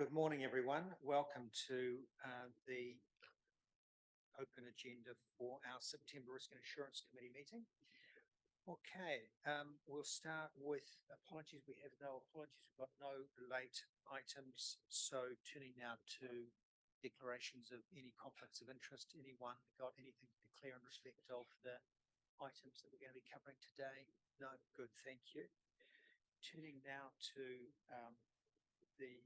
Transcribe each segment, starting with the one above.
Good morning, everyone. Welcome to the open agenda for our September Risk and Insurance Committee meeting. Okay, we'll start with apologies. We have no apologies. We've got no late items. So turning now to declarations of any conflicts of interest. Anyone got anything to declare in respect of the items that we're going to be covering today? No, good, thank you. Turning now to the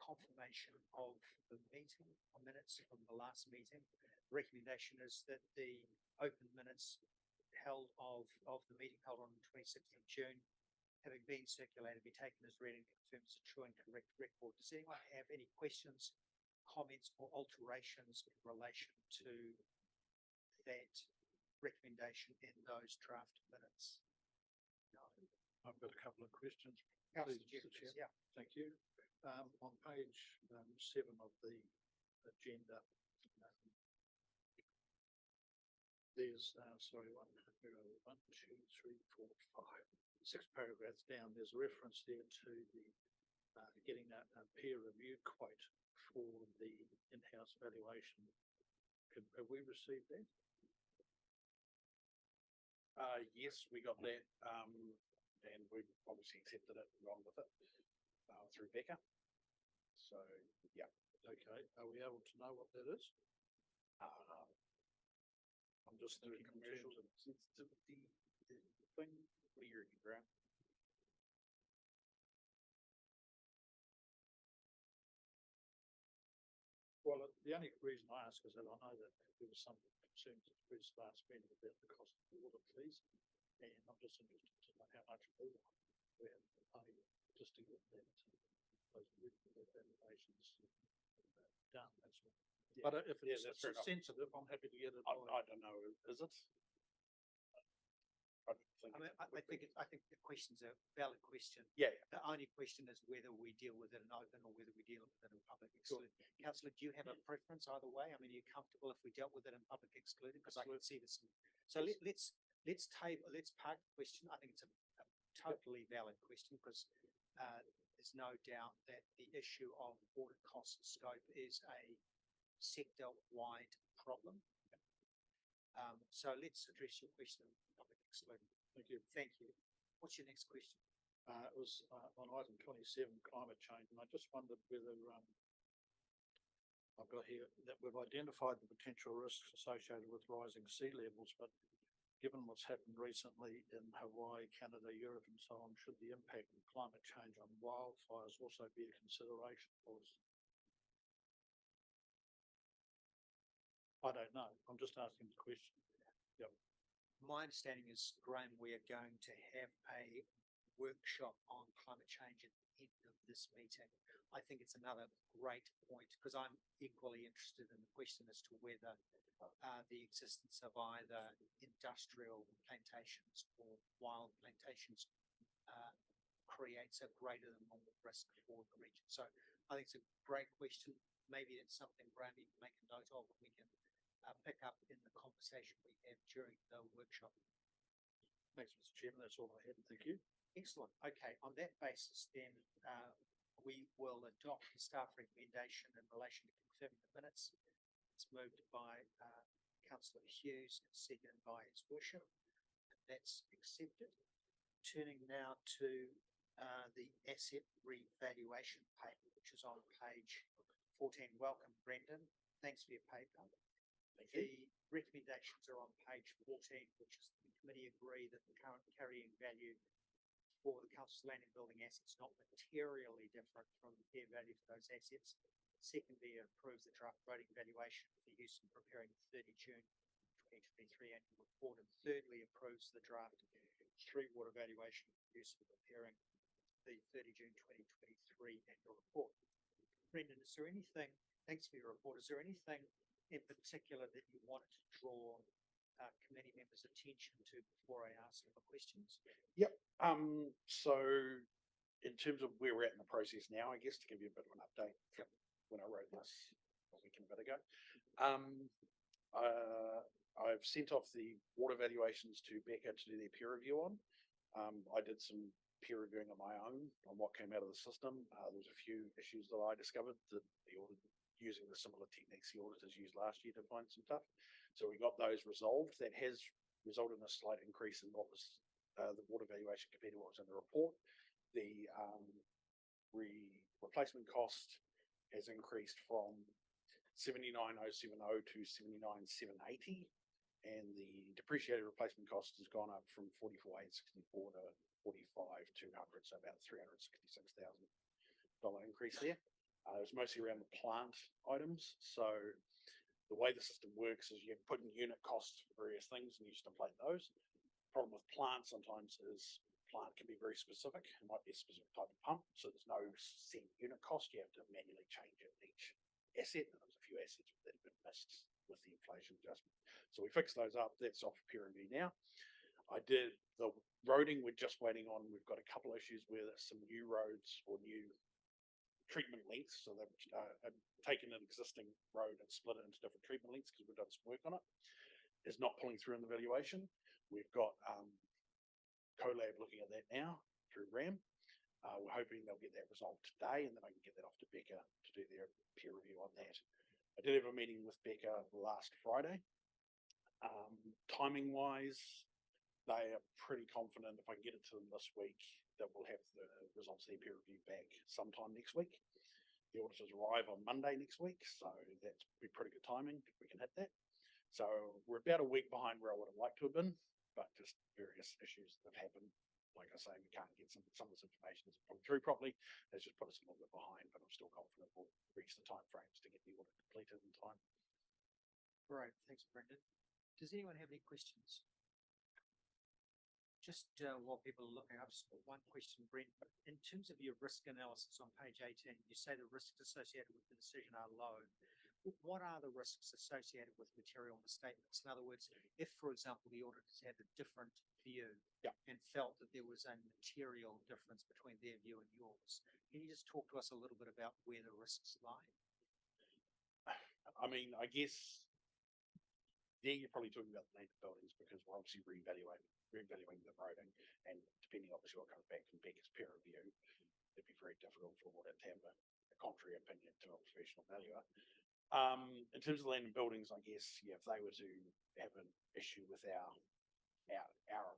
confirmation of the meeting, minutes from the last meeting. The recommendation is that the open minutes held of the meeting held on the 26th of June, having been circulated, be taken as read and confirmed as a true and correct record. Does anyone have any questions, comments, or alterations in relation to that recommendation in those draft minutes? No. I've got a couple of questions. Councillor Please, Jeffries, Mr. Chair. Thank you. On page 7 of the agenda, there's, sorry, 1, 2, 3, 4, 5, 6 paragraphs down. There's a reference there to the getting a peer review quote for the in-house valuation. Have we received that? Yes, we got that, and we obviously accepted it and gone with it through Becca. So, yeah. Okay, are we able to know what that is? I'm just thinking commercial sensitivity thing. What are you reading, Graham? Well, the only reason I ask is that I know that there was some concerns at the last meeting about the cost of the audit fees, and I'm just interested to know how much we have to pay just to get that those valuations done. That's all. Yeah. But if it's sensitive, I'm happy to get it. I don't know. Is it? I think the question's a valid question. Yeah. The only question is whether we deal with it in open or whether we deal with it in public excluded. Sure. Councillor, do you have a preference either way? I mean, are you comfortable if we dealt with it in public excluded? Because I can see this. So let's park the question. I think it's a totally valid question because there's no doubt that the issue of audit cost scope is a sector-wide problem. So let's address your question in public excluded. Thank you. Thank you. What's your next question? It was on item 27, climate change, and I just wondered whether I've got here that we've identified the potential risks associated with rising sea levels, but given what's happened recently in Hawaii, Canada, Europe, and so on, should the impact of climate change on wildfires also be a consideration for us? I don't know. I'm just asking the question. Yep. My understanding is, Graham, we are going to have a workshop on climate change at the end of this meeting. I think it's another great point because I'm equally interested in the question as to whether the existence of either industrial plantations or wild plantations creates a greater than normal risk for the region. So I think it's a great question. Maybe it's something, Graham, you can make a note of and we can pick up in the conversation we have during the workshop. Thanks, Mr. Chairman. That's all I had. Thank you. Excellent. Okay, on that basis, then we will adopt the staff recommendation in relation to confirming the minutes. It's moved by Councillor Hughes and seconded by His Worship. That's accepted. Turning now to the asset revaluation paper, which is on page 14. Welcome, Brendan. Thanks for your paper. The recommendations are on page 14, which is the committee agree that the current carrying value for the council's land and building assets not materially different from the fair value for those assets. Secondly, it approves the draft voting valuation for use in preparing the 30 June 2023 annual report, and thirdly, approves the draft 3-water valuation for use in preparing the 30 June 2023 annual report. Brendan, is there anything, thanks for your report, is there anything in particular that you wanted to draw committee members' attention to before I ask them questions? Yep. So in terms of where we're at in the process now, I guess to give you a bit of an update from when I wrote this a week and a bit ago, I've sent off the water valuations to Becca to do their peer review on. I did some peer reviewing on my own on what came out of the system. There was a few issues that I discovered that the audit, using the similar techniques the auditors used last year to find some stuff. So we got those resolved. That has resulted in a slight increase in what was the water valuation compared to what was in the report. The replacement cost has increased from 79,070 to 79,780, and the depreciated replacement cost has gone up from 44,864 to 45,200, so about $366,000 increase there. It was mostly around the plant items. So the way the system works is you put in unit costs for various things and you just inflate those. The problem with plant sometimes is plant can be very specific. It might be a specific type of pump, so there's no set unit cost. You have to manually change it in each asset, and there's a few assets that have been missed with the inflation adjustment. So we fixed those up. That's off peer review now. I did the roading. We're just waiting on. We've got a couple of issues where there's some new roads or new treatment lengths. So they've taken an existing road and split it into different treatment lengths because we've done some work on it. It's not pulling through in the valuation. We've got CoLab looking at that now through RAM. We're hoping they'll get that resolved today, and then I can get that off to Becca to do their peer review on that. I did have a meeting with Becca last Friday. Timing wise, they are pretty confident if I can get it to them this week that we'll have the results of their peer review back sometime next week. The auditors arrive on Monday next week, so that's be pretty good timing if we can hit that. So we're about a week behind where I would have liked to have been, but just various issues that have happened. Like I say, we can't get some of this information isn't pulling through properly. That's just put us a little bit behind, but I'm still confident we'll reach the time frames to get the audit completed in time. Right, thanks, Brendan. Does anyone have any questions? Just while people are looking, I've just got one question, Brent. In terms of your risk analysis on page 18, you say the risks associated with the decision are low. What are the risks associated with material misstatements? In other words, if, for example, the auditors had a different view and felt that there was a material difference between their view and yours, can you just talk to us a little bit about where the risks lie? I mean, I guess there you're probably talking about the land buildings because we're obviously reevaluating the roading, and depending obviously what comes back from Becca's peer review, it'd be very difficult for audit to have a contrary opinion to a professional valuer. In terms of land and buildings, I guess, if they were to have an issue with our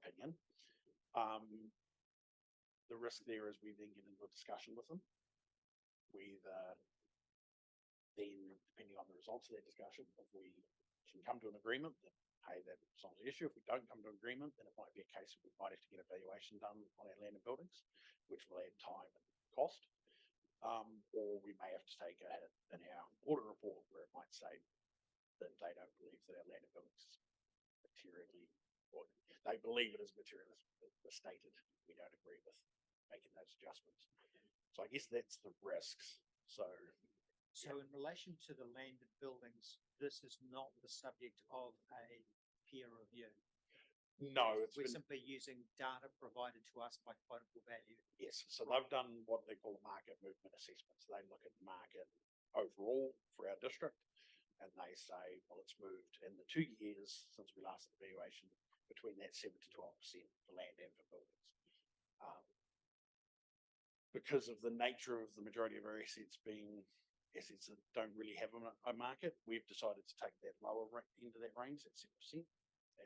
opinion, the risk there is we then get into a discussion with them. We then, depending on the results of that discussion, if we can come to an agreement, then hey, that solves the issue. If we don't come to an agreement, then it might be a case of we might have to get a valuation done on our land and buildings, which will add time and cost. Or we may have to take a hit in our audit report where it might say that they don't believe that our land and buildings is materially, or they believe it is materially stated. We don't agree with making those adjustments. So I guess that's the risks. So in relation to the land and buildings, this is not the subject of a peer review. No, we're simply using data provided to us by quotable value. Yes, so they've done what they call a market movement assessment. So they look at market overall for our district, and they say, well, it's moved in the 2 years since we last did the valuation between that 7 to 12% for land and for buildings. Because of the nature of the majority of our assets being assets that don't really have a market, we've decided to take that lower end of that range, that 7%,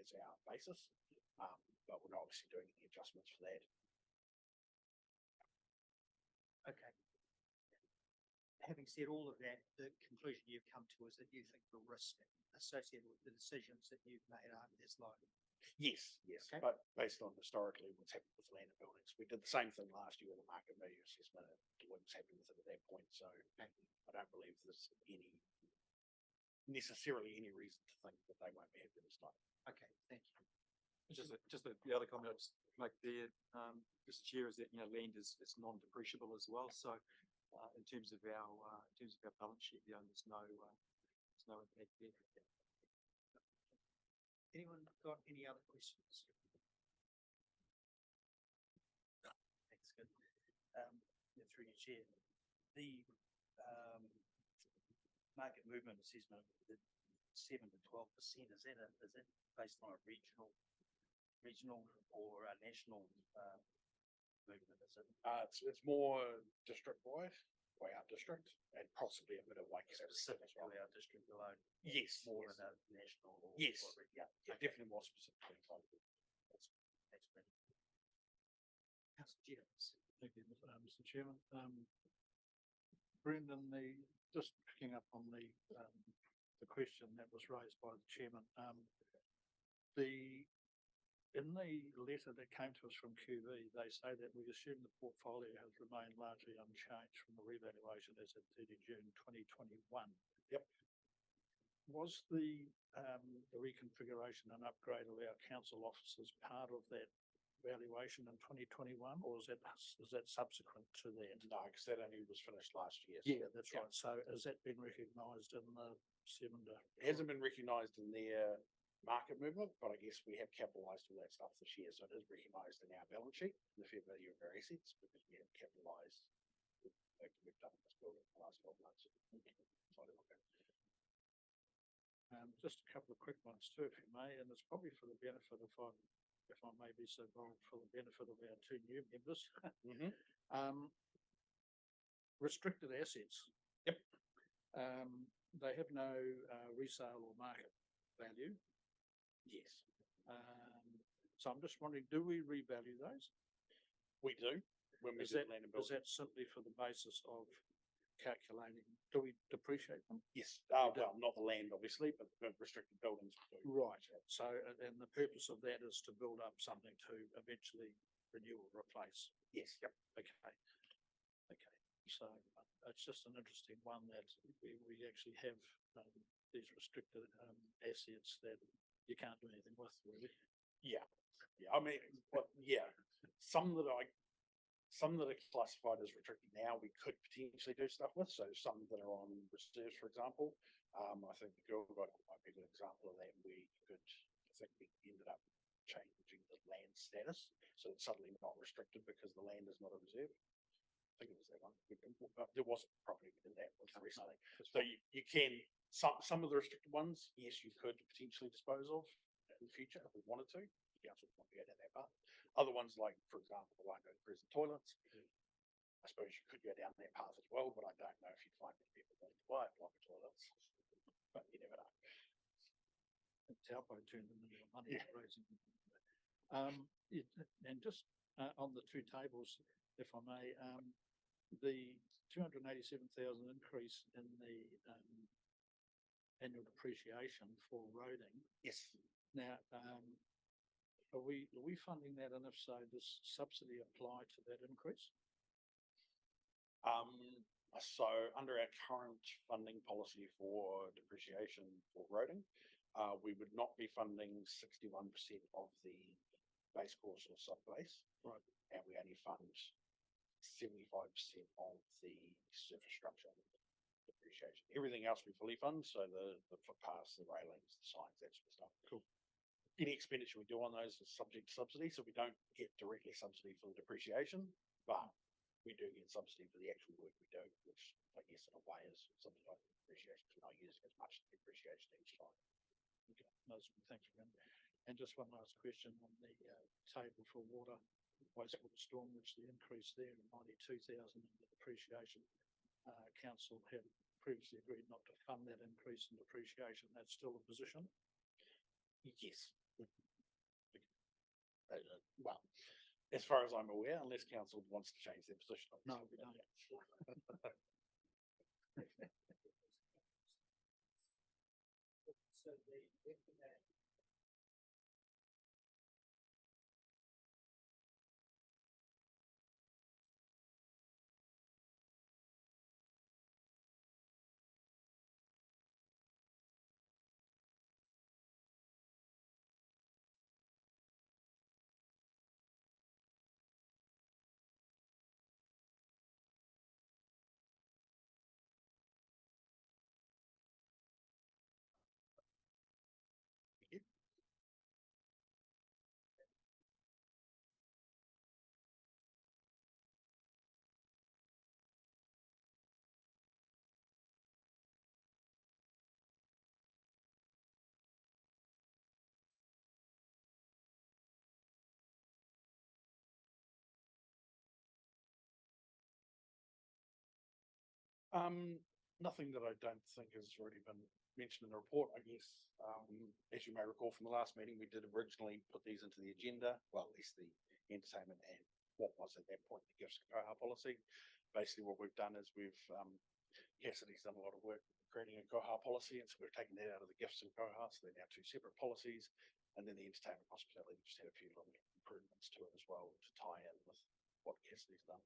as our basis. But we're not obviously doing any adjustments for that. Okay. Having said all of that, the conclusion you've come to is that you think the risk associated with the decisions that you've made are as low. Yes, okay. But based on historically what's happened with land and buildings, we did the same thing last year with the market value assessment. What was happening with it at that point, so I don't believe there's necessarily any reason to think that they won't be happy this time. Okay, thank you. Just the other comment I'll just make there, Mr. Chair, is that land is non-depreciable as well. So in terms of our balance sheet, there's no impact there. Anyone got any other questions? Thanks, good. Through your chair, the market movement assessment, the 7 to 12%, is that based on a regional or a national movement, is it? It's more district-wide, way out district, and possibly a bit of Waikato. Specifically our district alone, Yes, more yes. than a national or. Yes, or- yeah, Okay. definitely more specifically. Excellent. Councillor Jennings. Thank you, Mr. Chairman. Brendan, just picking up on the question that was raised by the chairman, in the letter that came to us from QV, they say that we assume the portfolio has remained largely unchanged from the revaluation as at 30 June 2021. Yep. Was the reconfiguration and upgrade of our council offices part of that valuation in 2021, or is that subsequent to that? No, because that only was finished last year. Yeah, that's right. So has that been recognised in the It hasn't been recognised in their market movement, but I guess we have capitalised all that stuff this year, so it is recognised in our balance sheet, the fair value of our assets, because we have capitalised the work we've done in this building in the last 12 months. Just a couple of quick ones too, if you may, and it's probably for the benefit if I may be so bold, for the benefit of our two new members. Restricted assets. Yep. They have no resale or market value. Yes, So I'm just wondering, do we revalue those? we do. When we Is do that, land and is building. that simply for the basis of calculating, do we depreciate them? Yes, do. well, not the land, obviously, but the restricted buildings. we do. Right, so, and the purpose of that is to build up something to eventually renew or replace. Yes, yep. Okay. So it's just an interesting one that we actually have these restricted assets that you can't do anything with, really. Yeah, I mean, well, yeah, some that are classified as restricted now, we could potentially do stuff with. So some that are on reserves, for example, I think the Girl Guide might be a good example of that, where you could, I think we ended up changing the land status, so it's suddenly not restricted because the land is not a reserve. I think it was that one. There was a property we did that with recently. So you can, some of the restricted ones, yes, you could potentially dispose of in the future if we wanted to. Council would want to go down that path. Other ones, like, for example, the Waikato prison toilets, I suppose you could go down that path as well, but I don't know if you'd find many people willing to buy block toilets. But you never know. Taupo turned them into money raising. And just on the two tables, if I may, the 287,000 increase in the annual depreciation for roading. Yes. Now, are we funding that, and if so, does subsidy apply to that increase? So under our current funding policy for depreciation for roading, we would not be funding 61% of the base course or sub-base. Right. And we only fund 75% of the surface structure depreciation. Everything else we fully fund, so the footpaths, the railings, the signs, that sort of stuff. Cool. Any expenditure we do on those is subject to subsidy, so we don't get directly subsidy for the depreciation, but we do get subsidy for the actual work we do, which I guess in a way is subsidized depreciation, because we're not using as much depreciation each time. Okay, nice. Thanks, Ren. And just one last question on the table for water, wastewater stormage, the increase there in 92,000 in the depreciation. Council had previously agreed not to fund that increase in depreciation. That's still a position? Yes. Well, as far as I'm aware, unless council wants to change their position. No, we don't. So the Nothing that I don't think has already been mentioned in the report, I guess. As you may recall from the last meeting, we did originally put these into the agenda, well, at least the entertainment and what was at that point the gifts and koha policy. Basically, what we've done is Cassidy's done a lot of work creating a koha policy, and so we've taken that out of the gifts and koha, so they're now two separate policies. And then the entertainment hospitality just had a few little improvements to it as well to tie in with what Cassidy's done.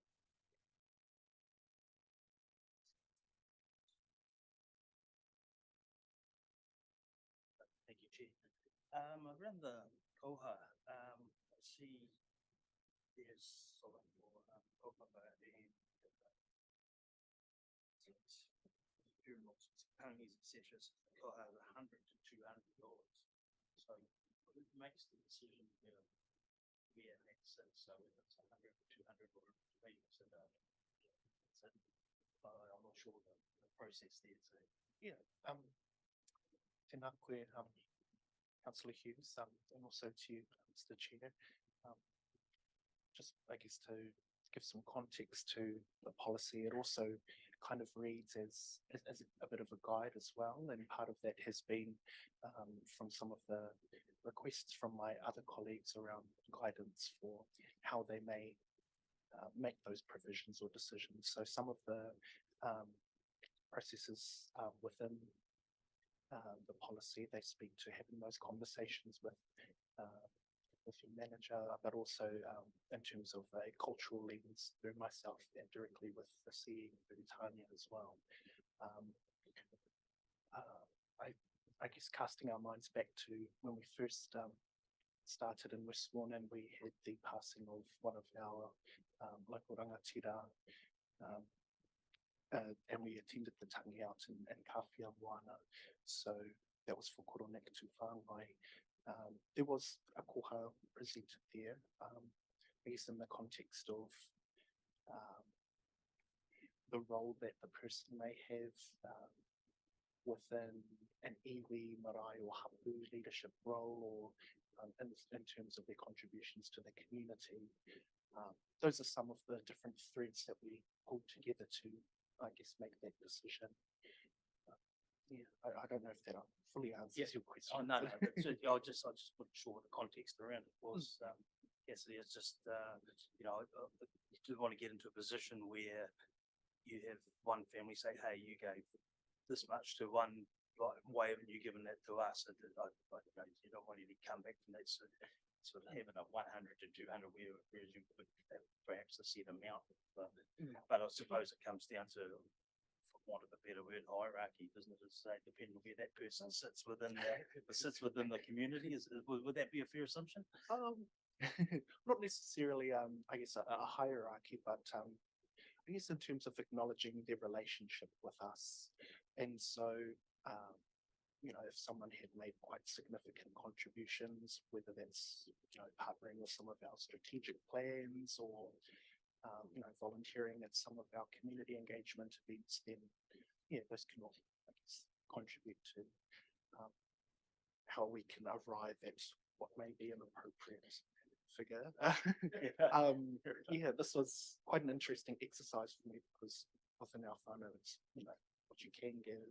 Thank you, Chair. Around the koha, I see there's sort of for koha and funerals, ponies, etc. Koha is $100 to $200. So who makes the decision where that sits? So whether it's 100 or 200 or maybe it's I'm not sure the process there. So Yeah, tēnā koe, Councillor Hughes, and also to you, Mr. Chair. Just, I guess, to give some context to the policy, it also kind of reads as a bit of a guide as well, and part of that has been from some of the requests from my other colleagues around guidance for how they may make those provisions or decisions. So some of the processes within the policy, they speak to having those conversations with your manager, but also in terms of a cultural lens through myself and directly with the CE and Tanya as well. I guess casting our minds back to when we first started in Westbourne, and we had the passing of one of our local rangatira, and we attended the tangi out in Kawhia Moana. So that was for Koronek to Whāngai. There was a koha presented there, I guess in the context of the role that the person may have within an iwi, marae or hapu leadership role, or in terms of their contributions to the community. Those are some of the different threads that we pulled together to, I guess, make that decision. Yeah, I don't know if that fully answers your question. Oh, no, but certainly I just wasn't sure what the context around it was. Yes, it is just, you do want to get into a position where you have one family say, hey, you gave this much to one, why haven't you given that to us? You don't want you to come back from that sort of having a 100 to 200 whereas you could have perhaps a set amount. But I suppose it comes down to, for want of a better word, hierarchy, doesn't it? Say, depending on where that person sits within the community. Would that be a fair assumption? Not necessarily, I guess, a hierarchy, but I guess in terms of acknowledging their relationship with us. And so, if someone had made quite significant contributions, whether that's, partnering with some of our strategic plans or, volunteering at some of our community engagement events, then, those can all, I guess, contribute to how we can arrive at what may be an appropriate figure. This was quite an interesting exercise for me, because within our whānau, it's, what you can give.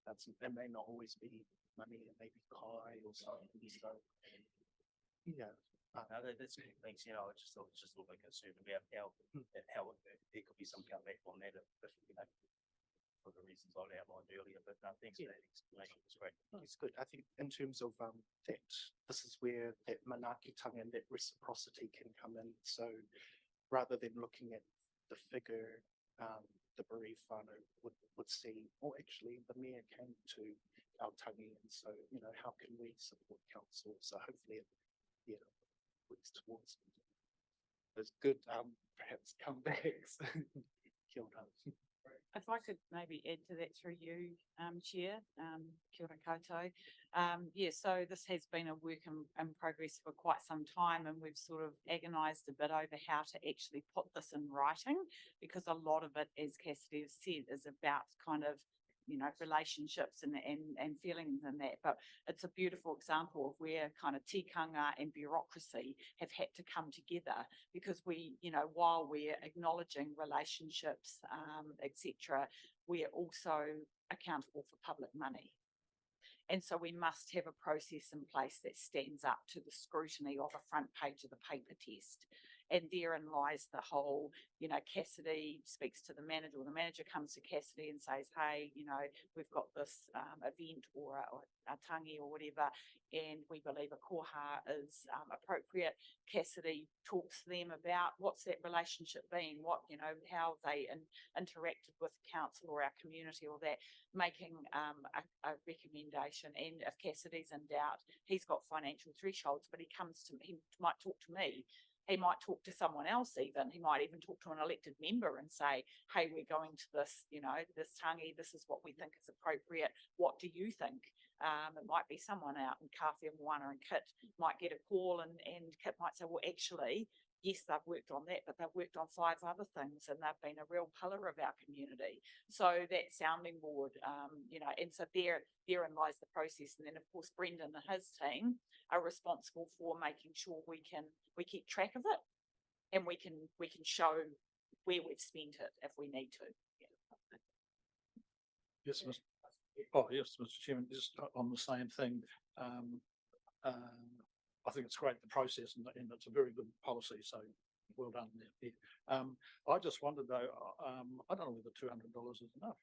It may not always be money, it may be kai or something. So, No, that's good. Thanks. I just thought just a little bit concerned about how there could be some comeback on that if for the reasons I outlined earlier. But no, thanks for that explanation. It's great. It's good. I think in terms of that, this is where that manaakitanga and that reciprocity can come in. So rather than looking at the figure, the bereaved whānau would see, or actually the mayor came to our tangi, and so, how can we support council? So hopefully it works towards those good, perhaps comebacks. Kia ora. If I could maybe add to that through you, Chair, kia ora koutou. So this has been a work in progress for quite some time, and we've sort of agonised a bit over how to actually put this in writing, because a lot of it, as Cassidy has said, is about kind of relationships and feelings and that, but it's a beautiful example of where kind of tikanga and bureaucracy have had to come together, because we, while we're acknowledging relationships, etc., we're also accountable for public money. And so we must have a process in place that stands up to the scrutiny of a front page of the paper test. And therein lies the whole, Cassidy speaks to the manager, or the manager comes to Cassidy and says, hey, we've got this event or a tangi or whatever, and we believe a koha is appropriate. Cassidy talks to them about what's that relationship been, how they interacted with council or our community or that, making a recommendation. And if Cassidy's in doubt, he's got financial thresholds, but he might talk to me. He might talk to someone else even. He might even talk to an elected member and say, hey, we're going to this, this tangi, this is what we think is appropriate. What do you think? It might be someone out in Kawhia Moana, and Kit might get a call and Kit might say, well, actually, yes, they've worked on that, but they've worked on 5 other things and they've been a real pillar of our community. So that sounding board, and so therein lies the process. And then, of course, Brendan and his team are responsible for making sure we keep track of it, and we can show where we've spent it if we need to. Yes, Mr. Chairman, just on the same thing. I think it's great, the process, and it's a very good policy. So well done there. I just wondered though, I don't know whether $200 is enough.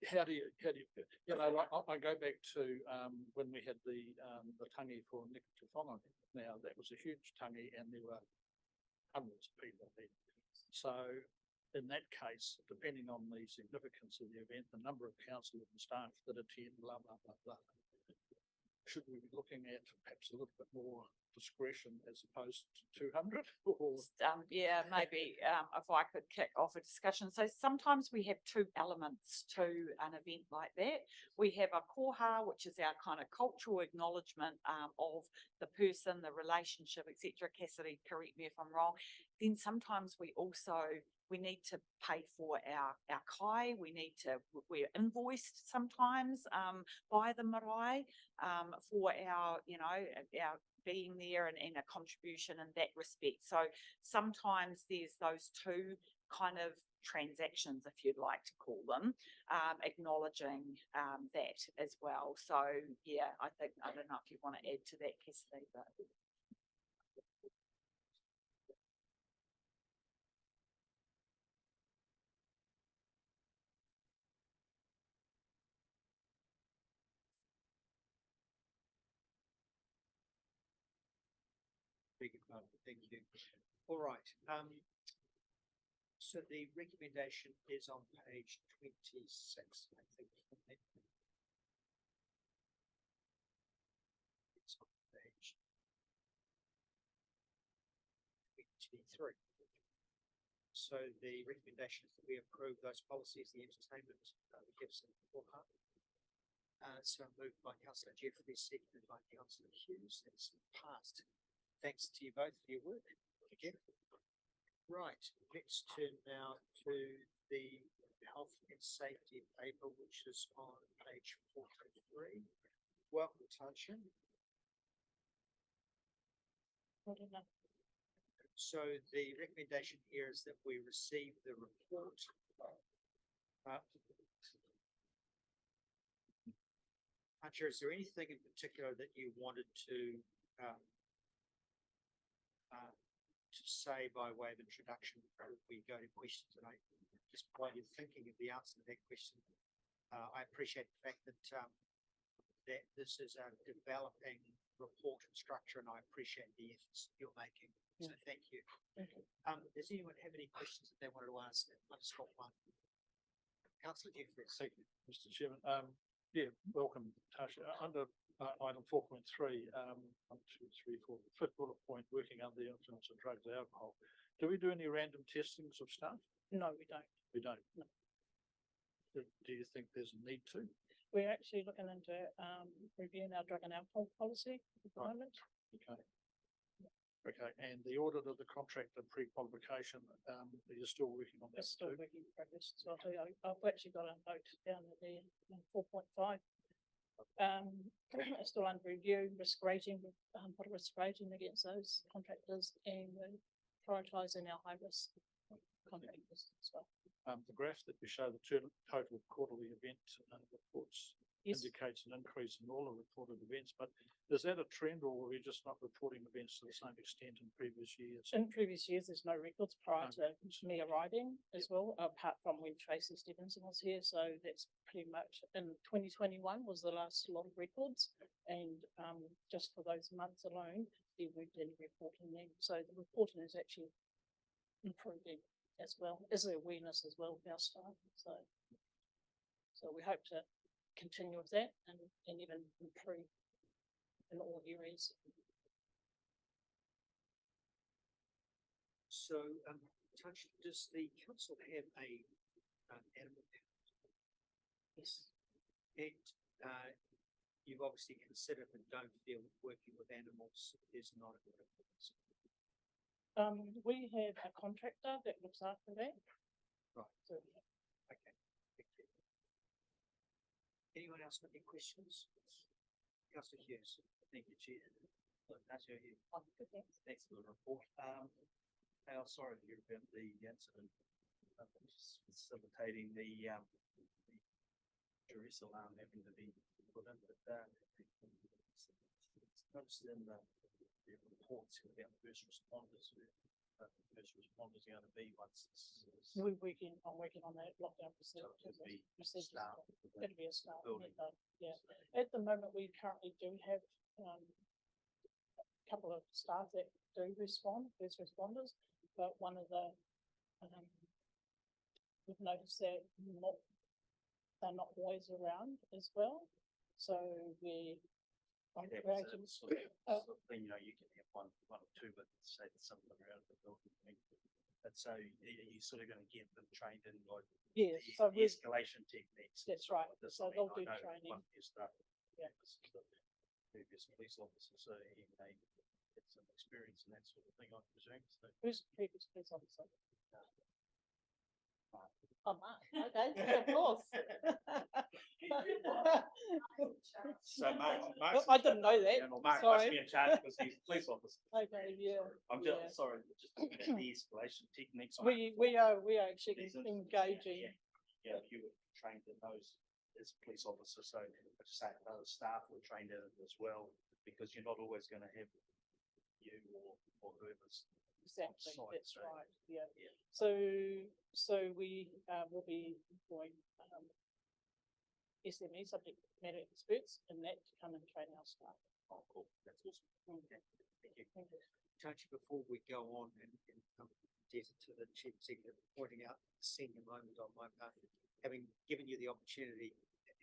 How do you, like, I go back to when we had the tangi for Ōtorohanga. Now that was a huge tangi, and there were hundreds of people there. So in that case, depending on the significance of the event, the number of councillors and staff that attend, blah blah blah blah, should we be looking at perhaps a little bit more discretion as opposed to 200? Or yeah, maybe if I could kick off a discussion. So sometimes we have 2 elements to an event like that. We have a koha, which is our kind of cultural acknowledgement of the person, the relationship, etc. Cassidy, correct me if I'm wrong. Then sometimes we need to pay for our kai. We're invoiced sometimes by the marae for our being there and a contribution in that respect. So sometimes there's those 2 kind of transactions, if you'd like to call them, acknowledging that as well. So yeah, I don't know if you want to add to that, Cassidy, but. Thank you. All right. So the recommendation is on page 26, I think. It's on page 23. So the recommendation is that we approve those policies, the entertainment, the gifts and koha. So moved by Councillor Jeffrey, seconded by Councillor Hughes. That's passed. Thanks to you both for your work. Again. Right, let's turn now to the health and safety paper, which is on page 43. Welcome, Tansha. So the recommendation here is that we receive the report. Tansha, is there anything in particular that you wanted to say by way of introduction before we go to questions tonight? Just while you're thinking of the answer to that question, I appreciate the fact that that this is a developing report and structure, and I appreciate the efforts you're making. So thank you. Does anyone have any questions that they wanted to ask? I just got one. Councillor Jeffrey. Thank you, Mr. Chairman. Welcome, Tasha. Under item 4.3, 1, 2, 3, 4, fifth bullet point, working under the influence of drugs and alcohol. Do we do any random testings of staff? No, we don't. We don't. No. Do you think there's a need to? We're actually looking into reviewing our drug and alcohol policy at the Right. moment. Okay. Okay, and the audit of the contractor pre-qualification, you're still working on that It's still too? working in progress. So I've actually got a note down there, 4.5. It's still under review, risk rating, put a risk rating against those contractors and prioritising our high risk contractors as well. The graph that you show, the total quarterly event reports Yes, indicates an increase in all the reported events, but is that a trend or were we just not reporting events to the same extent in previous years? in previous years, there's no records prior to me arriving as well, apart from when Tracy Stevenson was here. So that's pretty much in 2021 was the last lot of records. And just for those months alone, there weren't any reporting then. So the reporting is actually improving as well as the awareness as well of our staff. So we hope to continue with that and even improve in all areas. So, Touch, does the council have a, animal pound? Yes. And, you've obviously considered and don't feel working with animals is not a good idea. We have a contractor that looks after that. Right. So, Okay, thank you. Anyone else got any questions? Councillor Hughes. Thank you, Chair. Councillor Hughes. Thanks for the report. I was sorry to hear about the incident facilitating the duress alarm having to be put in, but it's noticed in the reports about first responders, first responders are going to be once this is. I'm working on that lockdown So it could be procedure. staff within It'll be a start. building. Yeah. At the moment, we currently do have a couple of staff that do respond, first responders, but one of the we've noticed that they're not always around as well. So we are Yeah, creating. it's a sort of thing, you can have one or two, but say there's something around the building. But so you're sort of going to get them trained in like Yeah, the so we, escalation techniques. and that's stuff right. like this. So I mean, they'll I do know training. One of your staff, Yeah. this is the previous police officer, so he may get some experience in that sort of thing, I presume. So who's the previous police officer? Oh, Mark, okay, of course. So I didn't know that, Mark must sorry. be in charge because he's a police officer. Okay, yeah. I'm yeah. just sorry, just about the escalation techniques. We are actually These are- engaging. Yeah, you were trained in those as a police officer, so I just say other staff were trained in it as well, because you're not always gonna have you or whoever's. Exactly, site, that's so, right, yeah. yeah. So we will be employing SME, subject matter experts, in that to come and train our staff. Oh, cool, that's awesome. Okay, thank you. Thank you. Touch, before we go on and indebted to the chief executive pointing out the senior moment on my part, having given you the opportunity,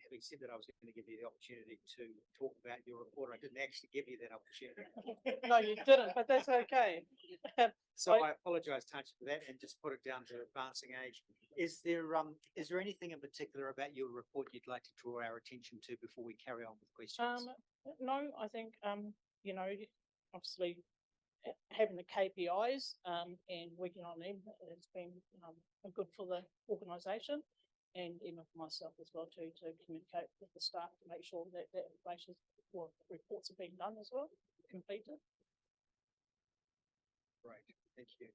having said that I was going to give you the opportunity to talk about your report, I didn't actually give you that opportunity. No, you didn't, but that's okay. So I apologise, Touch, for that, and just put it down to advancing age. Is there anything in particular about your report you'd like to draw our attention to before we carry on with questions? No, I think, obviously having the KPIs, and working on them has been, good for the organisation and even for myself as well too, to communicate with the staff to make sure that that information or reports are being done as well, completed. Great, thank you.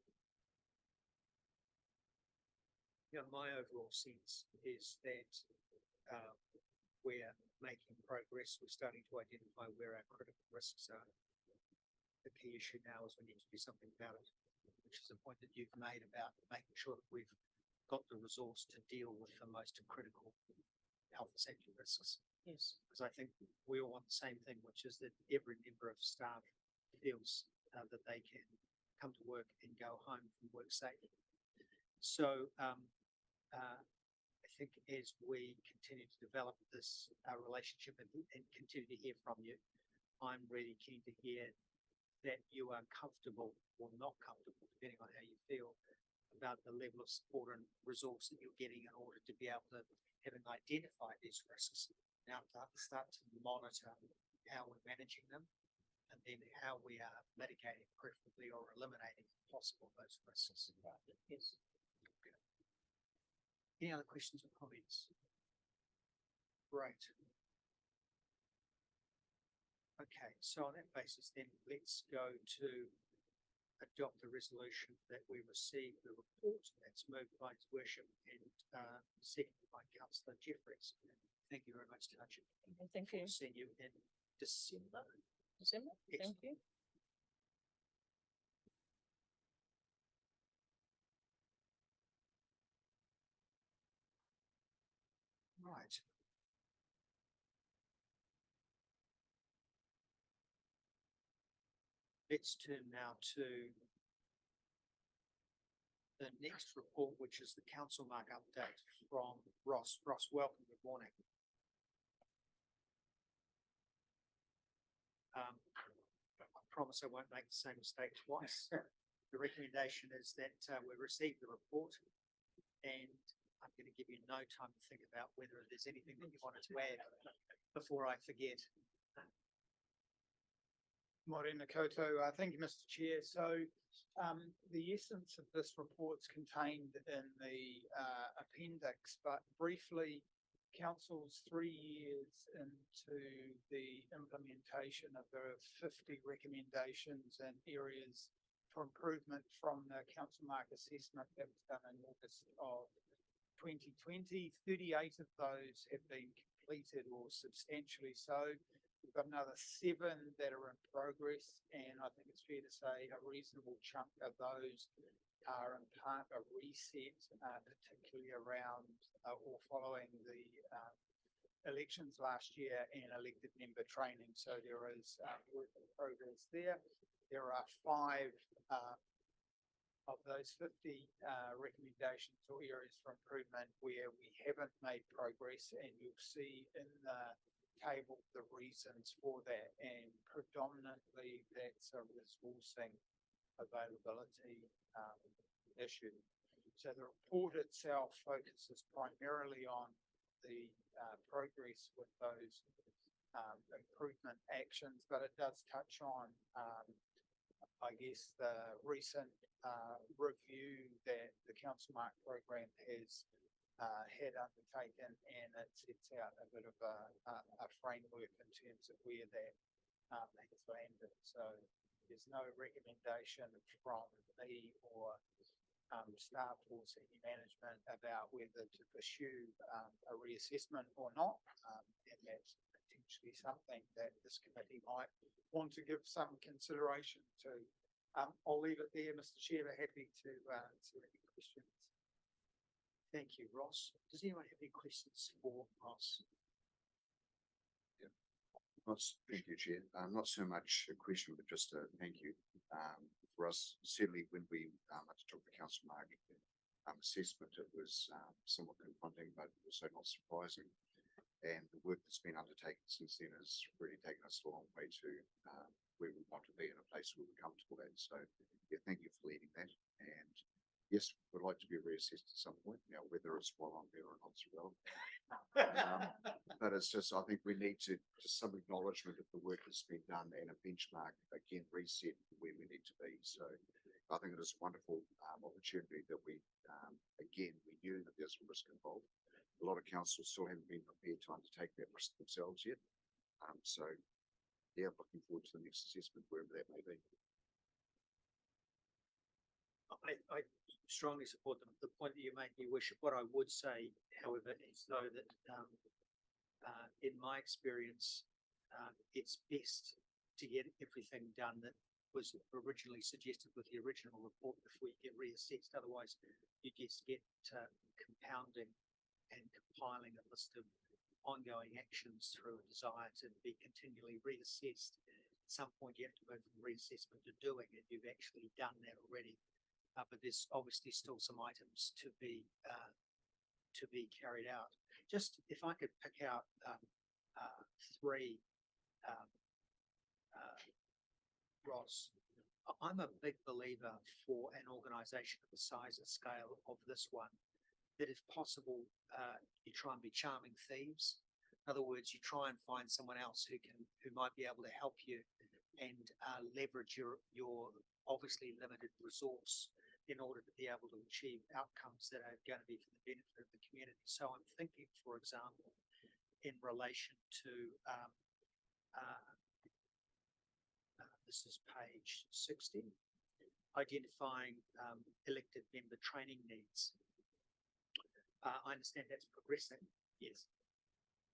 My overall sense is that we're making progress. We're starting to identify where our critical risks are. The key issue now is we need to do something about it, which is a point that you've made about making sure that we've got the resource to deal with the most critical health and safety risks. Yes. Because I think we all want the same thing, which is that every member of staff feels that they can come to work and go home from work safely. So I think as we continue to develop this relationship and continue to hear from you, I'm really keen to hear that you are comfortable or not comfortable, depending on how you feel, about the level of support and resource that you're getting in order to be able to, having identified these risks, now start to monitor how we're managing them and then how we are mitigating preferably or eliminating if possible those risks. Yes. Any other questions or comments? Great. Okay, so on that basis, then let's go to adopt the resolution that we receive the report that's moved by His Worship and seconded by Councillor Jeffries. Thank you very much, Touch. Thank you. See you in December. December, thank you. Right. Let's turn now to the next report, which is the council mark update from Ross. Ross, welcome. Good morning. I promise I won't make the same mistake twice. The recommendation is that we receive the report, and I'm going to give you no time to think about whether there's anything that you wanted to add before I forget. Morena koutou. Thank you, Mr. Chair. So the essence of this report's contained in the appendix, but briefly, Council's 3 years into the implementation of the 50 recommendations and areas for improvement from the council mark assessment that was done in August of 2020. 38 of those have been completed or substantially so. We've got another 7 that are in progress, and I think it's fair to say a reasonable chunk of those are in part a reset, particularly around or following the elections last year and elected member training. So there is work in progress there. There are 5 of those 50 recommendations or areas for improvement where we haven't made progress, and you'll see in the table the reasons for that, and predominantly that's a resourcing availability issue. So the report itself focuses primarily on the progress with those improvement actions, but it does touch on, I guess, the recent review that the council mark program has had undertaken, and it sets out a bit of a framework in terms of where that has landed. So there's no recommendation from me or staff or senior management about whether to pursue a reassessment or not, and that's potentially something that this committee might want to give some consideration to. I'll leave it there, Mr. Chair, but happy to answer any questions. Thank you, Ross. Does anyone have any questions for Ross? Thank you, Chair. Not so much a question, but just a thank you. For us, certainly when we undertook the council mark assessment, it was somewhat confronting, but also not surprising. And the work that's been undertaken since then has really taken us a long way to where we want to be, in a place where we're comfortable at. So, yeah, thank you for leading that. And yes, we'd like to be reassessed at some point. Now, whether it's while I'm there or not is relevant. But it's just, I think we need to just some acknowledgement of the work that's been done and a benchmark, again, reset where we need to be. So I think it is a wonderful opportunity that we, again, we knew that there's a risk involved. A lot of councils still haven't been prepared to undertake that risk themselves yet. So, yeah, looking forward to the next assessment, wherever that may be. I strongly support the point that you make, Your Worship. What I would say, however, is though that in my experience, it's best to get everything done that was originally suggested with the original report before you get reassessed. Otherwise, you just get compounding and compiling a list of ongoing actions through a desire to be continually reassessed. At some point, you have to move from reassessment to doing it. You've actually done that already. But there's obviously still some items to be carried out. Just if I could pick out 3, Ross. I'm a big believer for an organisation of the size and scale of this one, that if possible, you try and be charming thieves. In other words, you try and find someone else who might be able to help you and leverage your obviously limited resource in order to be able to achieve outcomes that are going to be for the benefit of the community. So I'm thinking, for example, in relation to this is page 60, identifying elected member training needs. I understand that's progressing. Yes.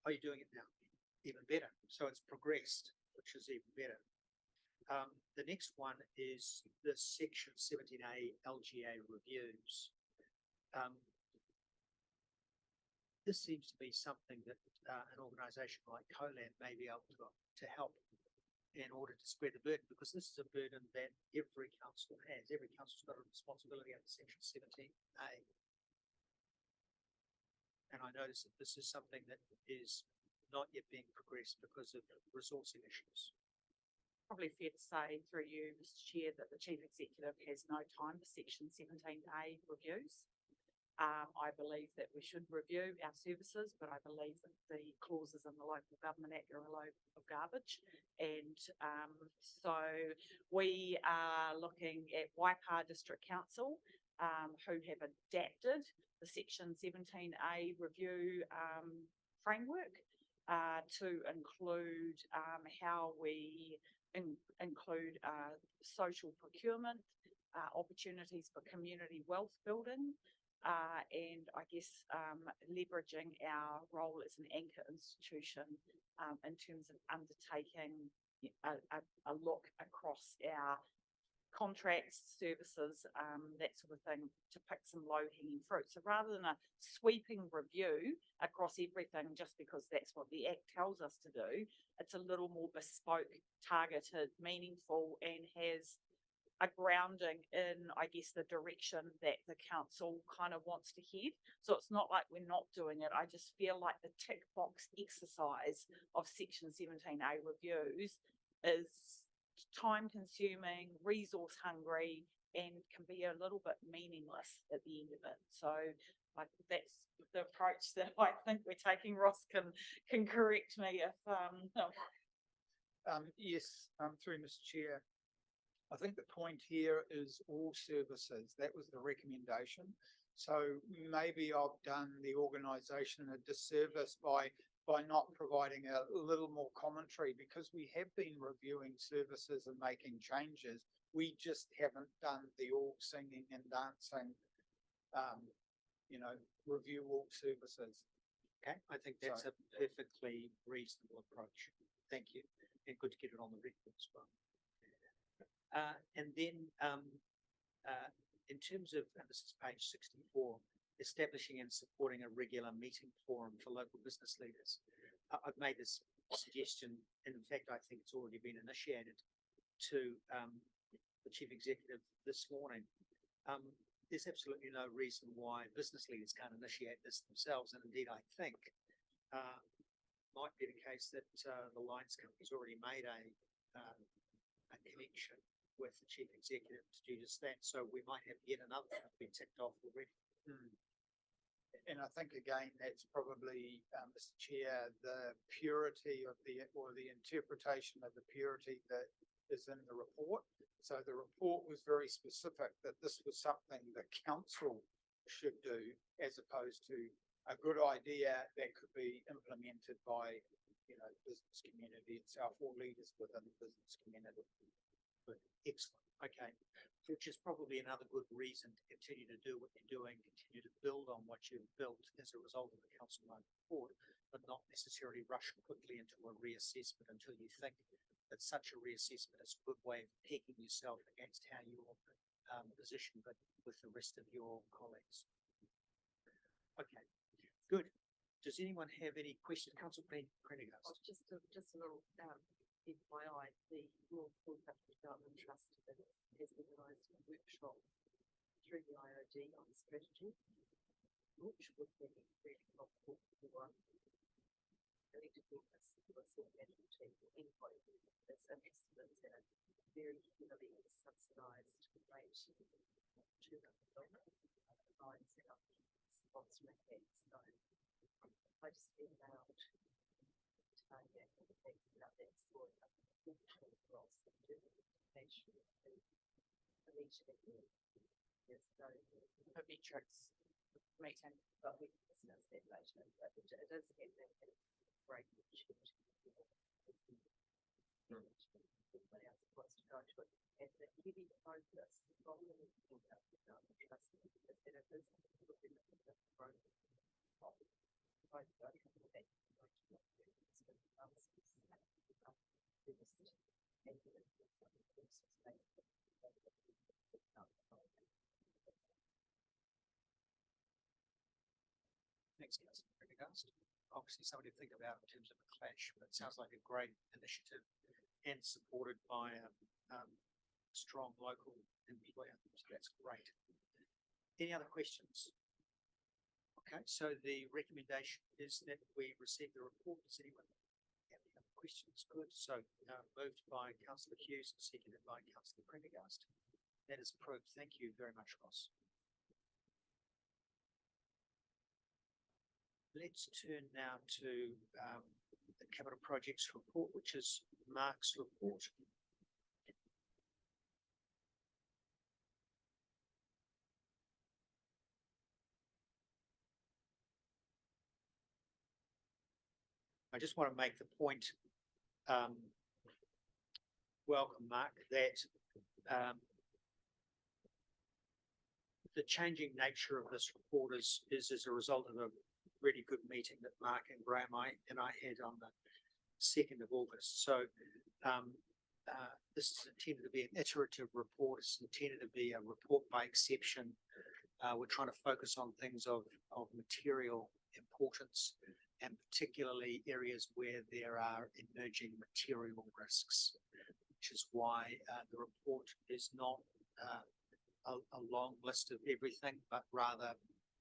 Are you doing it now? Even better. So it's progressed, which is even better. The next one is the section 17A LGA reviews. This seems to be something that an organisation like COLAB may be able to help in order to spread the burden, because this is a burden that every council has. Every council's got a responsibility under section 17A. And I notice that this is something that is not yet being progressed because of resourcing issues. Probably fair to say through you, Mr. Chair, that the Chief Executive has no time for section 17A reviews. I believe that we should review our services, but I believe that the clauses in the Local Government Act are a load of garbage. And so we are looking at Waipa District Council, who have adapted the section 17A review framework to include how we include social procurement, opportunities for community wealth building, and I guess leveraging our role as an anchor institution in terms of undertaking a look across our contracts, services, that sort of thing, to pick some low-hanging fruit. So rather than a sweeping review across everything just because that's what the Act tells us to do, it's a little more bespoke, targeted, meaningful, and has a grounding in, I guess, the direction that the council kind of wants to head. So it's not like we're not doing it. I just feel like the tick box exercise of section 17A reviews is time consuming, resource hungry, and can be a little bit meaningless at the end of it. So like that's the approach that I think we're taking. Ross can correct me if Yes, through Mr. Chair. I think the point here is all services. That was the recommendation. So maybe I've done the organisation a disservice by not providing a little more commentary, because we have been reviewing services and making changes. We just haven't done the all singing and dancing, review all services. Okay, I think that's a perfectly reasonable approach. Thank you, and good to get it on the record as well. And then in terms of, and this is page 64, establishing and supporting a regular meeting forum for local business leaders. I've made this suggestion, and in fact, I think it's already been initiated to the Chief Executive this morning. There's absolutely no reason why business leaders can't initiate this themselves, and indeed I think might be the case that the Lions Company's already made a connection with the Chief Executive to do just that. So we might have yet another thing to be ticked off already. And I think again, that's probably, Mr. Chair, the purity of the interpretation of the purity that is in the report. So the report was very specific that this was something the council should do, as opposed to a good idea that could be implemented by, the business community itself or leaders within the business community. Good. Excellent. Okay. Which is probably another good reason to continue to do what you're doing, continue to build on what you've built as a result of the council-wide report, but not necessarily rush quickly into a reassessment until you think that such a reassessment is a good way of pegging yourself against how you're positioned, but with the rest of your colleagues. Okay, good. Does anyone have any questions? Council Prendergast. Just a little FYI, the North Port Capital Development Trust has organised a workshop through the IOD on strategy, which would be really helpful for elected members who are sort of management team or anybody that's interested in a very heavily subsidised rate to provide set up sponsoring that. So I just feel about Yeah, thanks for that. That's all. Roles that do education and immediately. Yes, so, For metrics meeting. but we can discuss that later, but it does get that great opportunity. What else wants to go to it? And the heavy focus on the trust because then it is looking at the growth of both Thanks, Councillor Prendergast. Obviously, something to think about in terms of a clash, but it sounds like a great initiative and supported by a strong local employer. So that's great. Any other questions? Okay, so the recommendation is that we receive the report. Does anyone have any other questions? Good. So moved by Councillor Hughes and seconded by Councillor Prendergast. That is approved. Thank you very much, Ross. Let's turn now to the capital projects report, which is Mark's report. I just want to make the point, welcome Mark, that the changing nature of this report is as a result of a really good meeting that Mark and Graham and I had on the 2nd of August. So this is intended to be an iterative report. It's intended to be a report by exception. We're trying to focus on things of material importance and particularly areas where there are emerging material risks, which is why the report is not a long list of everything, but rather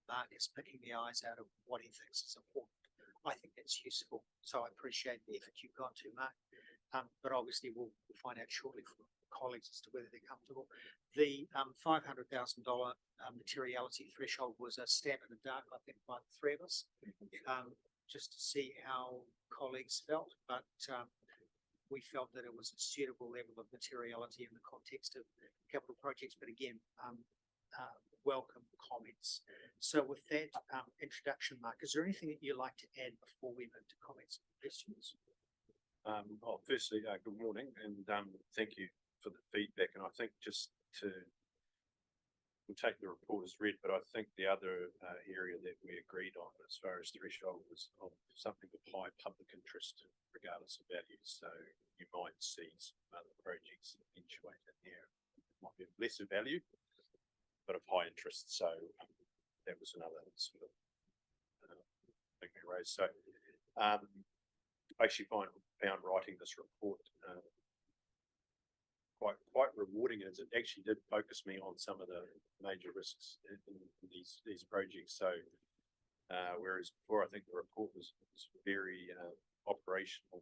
Mark is picking the eyes out of what he thinks is important. I think that's useful. So I appreciate the effort you've gone to, Mark. But obviously we'll find out shortly from colleagues as to whether they're comfortable. The $500,000 materiality threshold was a stab in the dark, I think, by the three of us, just to see how colleagues felt. But we felt that it was a suitable level of materiality in the context of capital projects. But again, welcome comments. So with that introduction, Mark, is there anything that you'd like to add before we move to comments and questions? Well, firstly, good morning, and thank you for the feedback. And I think just we'll take the report as read, but I think the other area that we agreed on as far as threshold was of something of high public interest, regardless of value. So you might see some other projects eventuate in there, might be of lesser value, but of high interest. So that was another sort of thing we raised. So I actually found writing this report quite rewarding, as it actually did focus me on some of the major risks in these projects. So whereas before I think the report was very operational,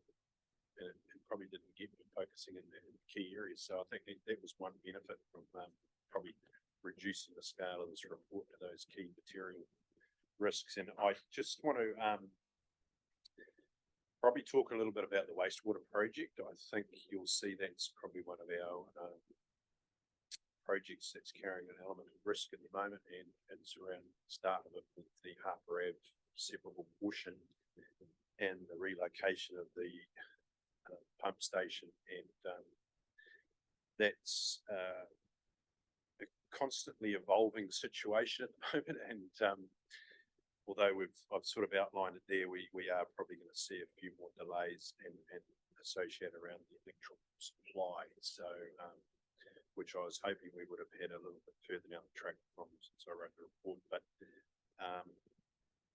and it probably didn't get me focusing in key areas. So I think that was one benefit from probably reducing the scale of this report to those key material risks. And I just want to probably talk a little bit about the wastewater project. I think you'll see that's probably one of our projects that's carrying an element of risk at the moment, and it's around the start of it with the Harper Ave separable portion and the relocation of the pump station. And that's a constantly evolving situation at the moment. And although I've sort of outlined it there, we are probably going to see a few more delays and associated around the electrical supply. So, which I was hoping we would have had a little bit further down the track from since I wrote the report. But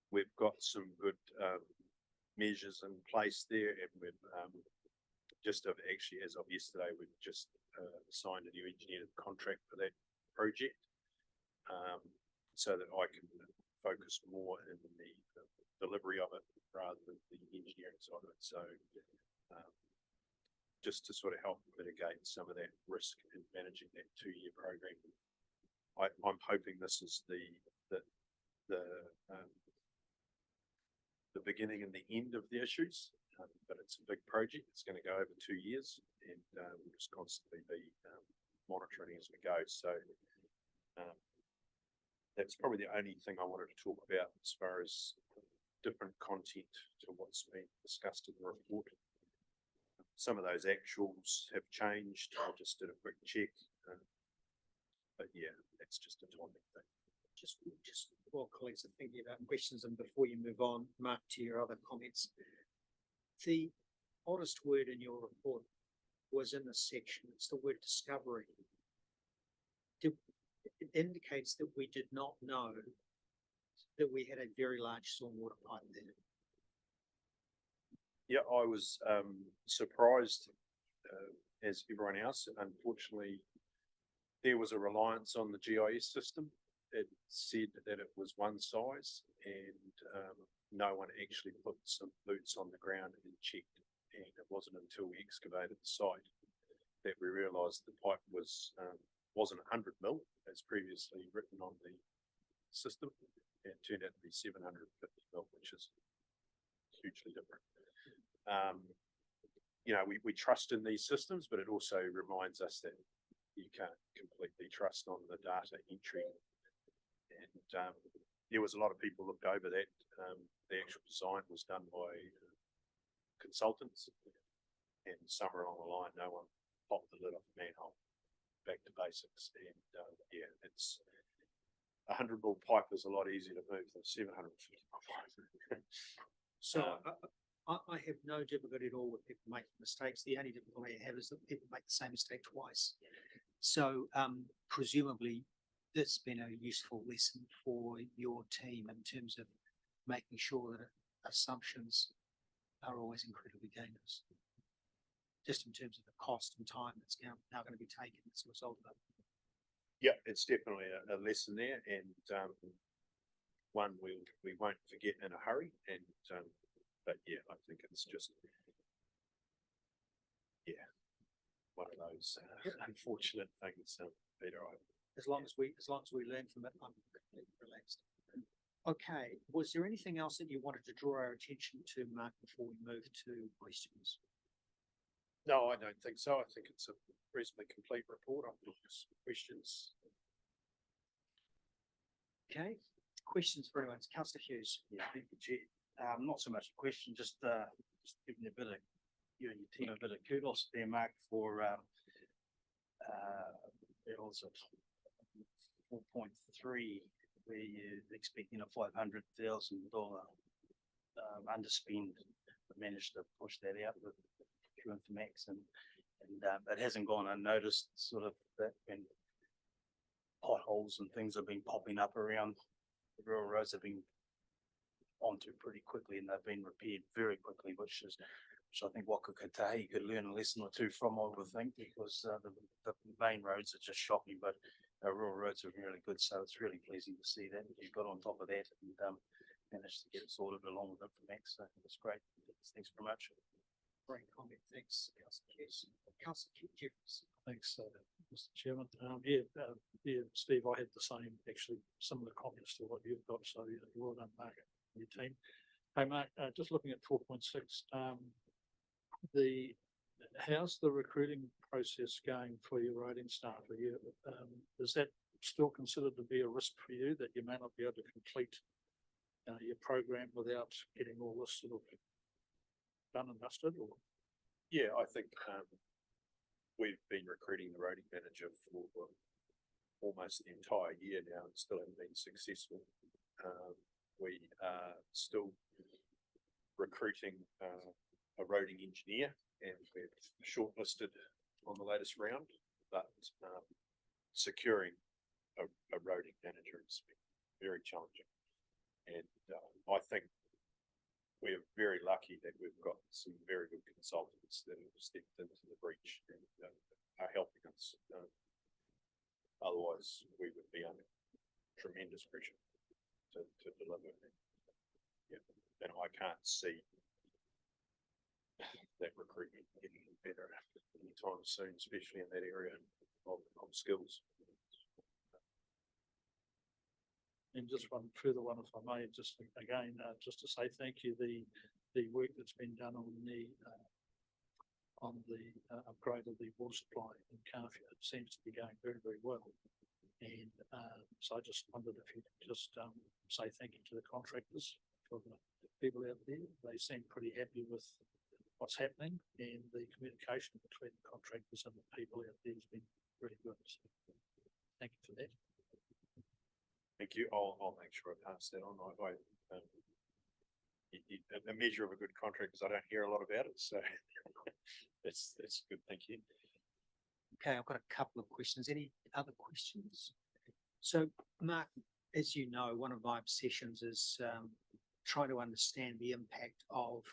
we've got some good measures in place there, and we've actually, as of yesterday, we've just signed a new engineered contract for that project, so that I can focus more in the delivery of it rather than the engineering side of it. So just to sort of help mitigate some of that risk in managing that 2-year program, I'm hoping this is the beginning and the end of the issues. but it's a big project. It's going to go over 2 years, and we'll just constantly be monitoring as we go. So that's probably the only thing I wanted to talk about as far as different content to what's been discussed in the report. Some of those actuals have changed. I just did a quick check, but yeah, that's just a timing thing. Just while colleagues are thinking about questions and before you move on, Mark, to your other comments. The oddest word in your report was in this section. It's the word discovery. It indicates that we did not know that we had a very large stormwater pipe there. Yeah, I was surprised, as everyone else. Unfortunately, there was a reliance on the GIS system. It said that it was one size, and no one actually put some boots on the ground and checked. And it wasn't until we excavated the site that we realised the pipe wasn't 100 mil as previously written on the system. It turned out to be 750 mil, which is hugely different. We trust in these systems, but it also reminds us that you can't completely trust on the data entry. And there was a lot of people looked over that. The actual design was done by consultants, and somewhere along the line, no one popped the lid off the manhole. Back to basics, and yeah, it's 100 mil pipe is a lot easier to move than 750 mil pipe. So I have no difficulty at all with people making mistakes. The only difficulty I have is that people make the same mistake twice. So presumably that's been a useful lesson for your team in terms of making sure that assumptions are always incredibly dangerous. Just in terms of the cost and time that's now going to be taken as a result of it. Yeah, it's definitely a lesson there, and one we won't forget in a hurry. And but yeah, I think it's just one of those unfortunate things. Peter, As long as we learn from it, I'm completely relaxed. Okay, was there anything else that you wanted to draw our attention to, Mark, before we move to questions? No, I don't think so. I think it's a reasonably complete report. I think there's questions. Okay, questions for anyone? Councillor Hughes. Yeah, thank you, Chair. Not so much a question, just giving you you and your team a bit of kudos there, Mark, for it was at 4.3, where you're expecting a $500,000 underspend, but managed to push that out with Informax, and it hasn't gone unnoticed. Sort of that when potholes and things have been popping up around the rural roads, have been onto pretty quickly, and they've been repaired very quickly, which I think Waka Kotahi could learn a lesson or two from, I would think, because the main roads are just shocking, but our rural roads are really good. So it's really pleasing to see that you got on top of that and managed to get it sorted along with Informax. So it's great. Thanks very much. Great comment. Thanks, Councillor Hughes. Councillor Jeffries. Thanks, Mr. Chairman. Steve, I had the same, actually, similar comments to what you've got. So well done, Mark, and your team. Hey, Mark, just looking at 4.6, how's the recruiting process going for your writing staff? Is that still considered to be a risk for you, that you may not be able to complete your program without getting all this sort of done and dusted? Or Yeah, I think we've been recruiting the roading manager for almost the entire year now and still haven't been successful. We are still recruiting a roading engineer, and we've shortlisted on the latest round, but securing a roading manager has been very challenging. And I think we're very lucky that we've got some very good consultants that have stepped into the breach and are helping us. Otherwise, we would be under tremendous pressure to deliver. Yeah, and I can't see that recruitment getting better anytime soon, especially in that area of skills. And just one further one, if I may, just again, just to say thank you. The the work that's been done on the upgrade of the water supply in Carfia seems to be going very, very well. And so I just wondered if you could just say thank you to the contractors for the people out there. They seem pretty happy with what's happening, and the communication between the contractors and the people out there has been really good. So thank you for that. Thank you. I'll make sure I pass that on. A measure of a good contract is I don't hear a lot about it, so that's good. Thank you. Okay, I've got a couple of questions. Any other questions? So, Mark, as you know, one of my obsessions is trying to understand the impact of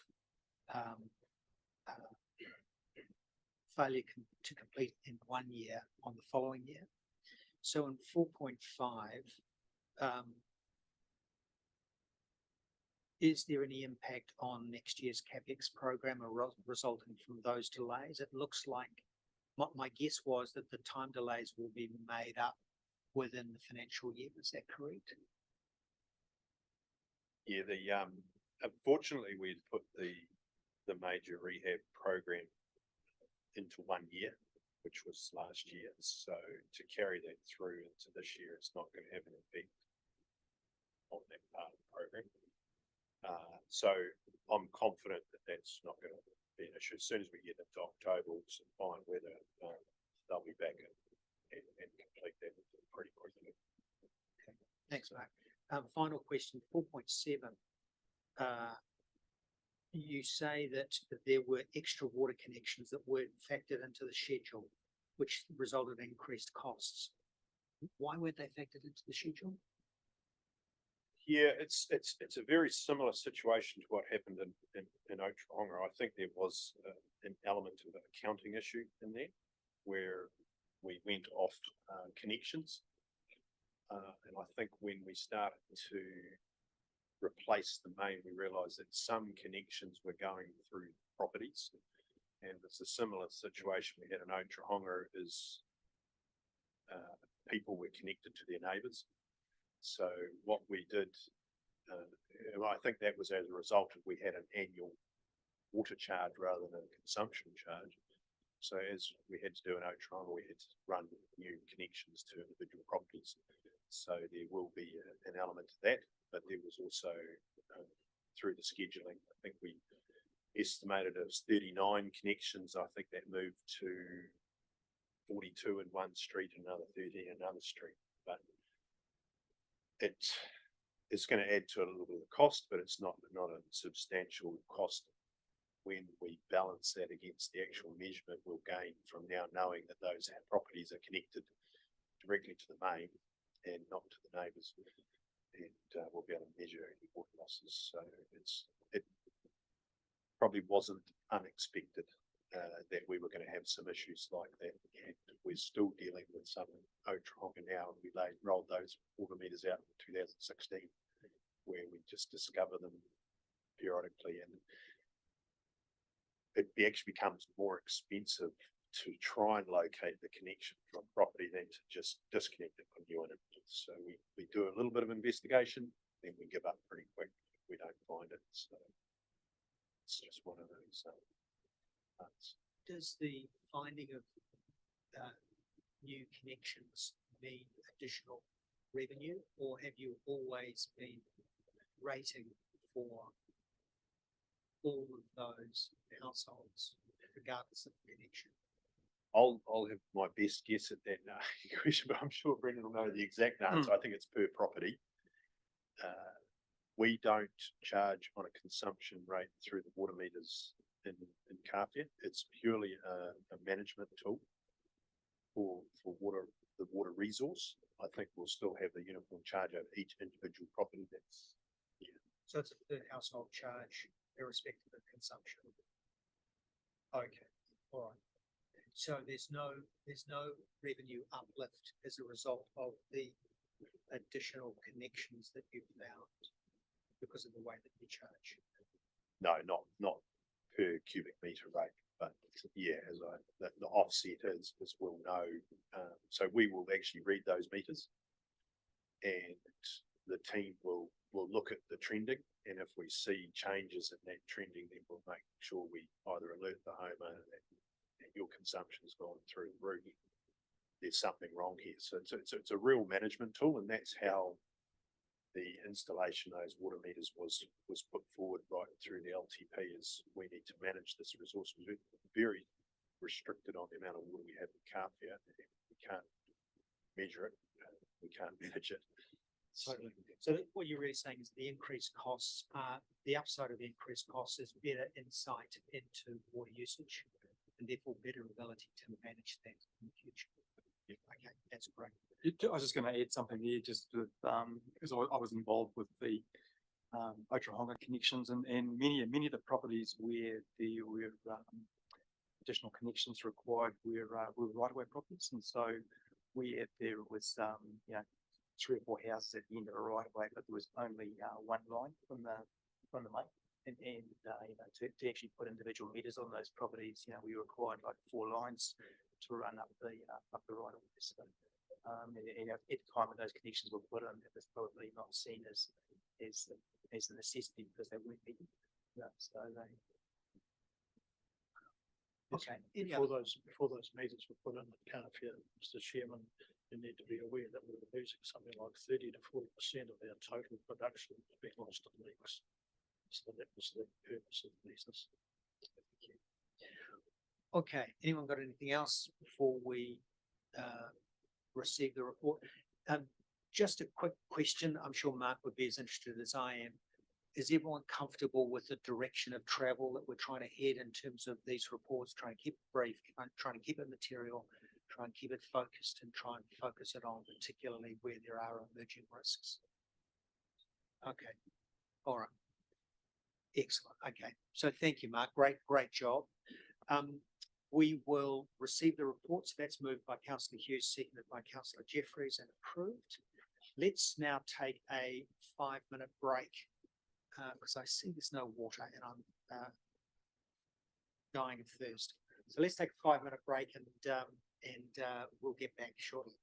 failure to complete in 1 year on the following year. So in 4.5, is there any impact on next year's CapEx program resulting from those delays? It looks like my guess was that the time delays will be made up within the financial year. Is that correct? Yeah, unfortunately we'd put the major rehab program into 1 year, which was last year. So to carry that through into this year, it's not going to have an effect on that part of the program. So I'm confident that that's not going to be an issue. As soon as we get into October, we'll find whether they'll be back and complete that pretty quickly. Okay. Thanks, Mark. Final question, 4.7. You say that there were extra water connections that weren't factored into the schedule, which resulted in increased costs. Why weren't they factored into the schedule? Yeah, it's a very similar situation to what happened in Ōtorohanga. I think there was an element of an accounting issue in there where we went off connections. And I think when we started to replace the main, we realised that some connections were going through properties. And it's a similar situation we had in Ōtorohanga is people were connected to their neighbours. So what we did, I think that was as a result of we had an annual water charge rather than a consumption charge. So as we had to do in Ōtorohanga, we had to run new connections to individual properties. So there will be an element to that, but there was also through the scheduling, I think we estimated it was 39 connections. I think that moved to 42 in one street, another 30 in another street. But it's going to add to a little bit of cost, but it's not a substantial cost when we balance that against the actual measurement we'll gain from now knowing that those properties are connected directly to the main and not to the neighbours, and we'll be able to measure any water losses. So it probably wasn't unexpected that we were going to have some issues like that, and we're still dealing with some in Ōtorohanga now, and we rolled those water meters out in 2016, where we just discover them periodically, and it actually becomes more expensive to try and locate the connection from property than to just disconnect it from new internet. So we do a little bit of investigation, then we give up pretty quick if we don't find it. So it's just one of those parts. Does the finding of new connections mean additional revenue, or have you always been rating for all of those households regardless of the connection? I'll have my best guess at that question, but I'm sure Brendan will know the exact answer. I think it's per property. We don't charge on a consumption rate through the water meters in Carfia. It's purely a management tool for water, the water resource. I think we'll still have the uniform charge over each individual property. That's So it's a per household charge, irrespective of consumption. Okay, all right. So there's no revenue uplift as a result of the additional connections that you've found because of the way that you charge. No, not per cubic meter rate, but yeah, the offset is, as we'll know. So we will actually read those meters, and the team will look at the trending, and if we see changes in that trending, then we'll make sure we either alert the homeowner that your consumption's gone through the roof. There's something wrong here. So it's a real management tool, and that's how the installation of those water meters was put forward right through the LTP. Is we need to manage this resource. We're very restricted on the amount of water we have in Carpia. We can't measure it. We can't manage it. Totally. So what you're really saying is the increased costs, the upside of the increased costs is better insight into water usage and therefore better ability to manage that in the future. Yeah. Okay, that's great. I was just going to add something here, just with, because I was involved with the Ōtorohanga connections, and many of the properties where there were additional connections required were right-of-way properties, and so where there was 3 or 4 houses at the end of a right-of-way, but there was only one line from the main. And to actually put individual meters on those properties, we required like 4 lines to run up the right of way. So, at the time when those connections were put in, it was probably not seen as a necessity because they weren't needed. So they. Okay. Before those meters were put in at Carpia, Mr. Chairman, you need to be aware that we were losing something like 30 to 40% of our total production being lost in leaks. So that was the purpose of the meters. Okay, anyone got anything else before we receive the report? Just a quick question. I'm sure Mark would be as interested as I am. Is everyone comfortable with the direction of travel that we're trying to head in terms of these reports? Try and keep it brief, trying to keep it material, try and keep it focused, and try and focus it on particularly where there are emerging risks. Okay, all right. Excellent. Okay, so thank you, Mark. Great job. We will receive the reports. That's moved by Councillor Hughes, seconded by Councillor Jeffries, and approved. Let's now take a 5-minute break because I see there's no water and I'm dying of thirst. So let's take a 5-minute break and we'll get back shortly.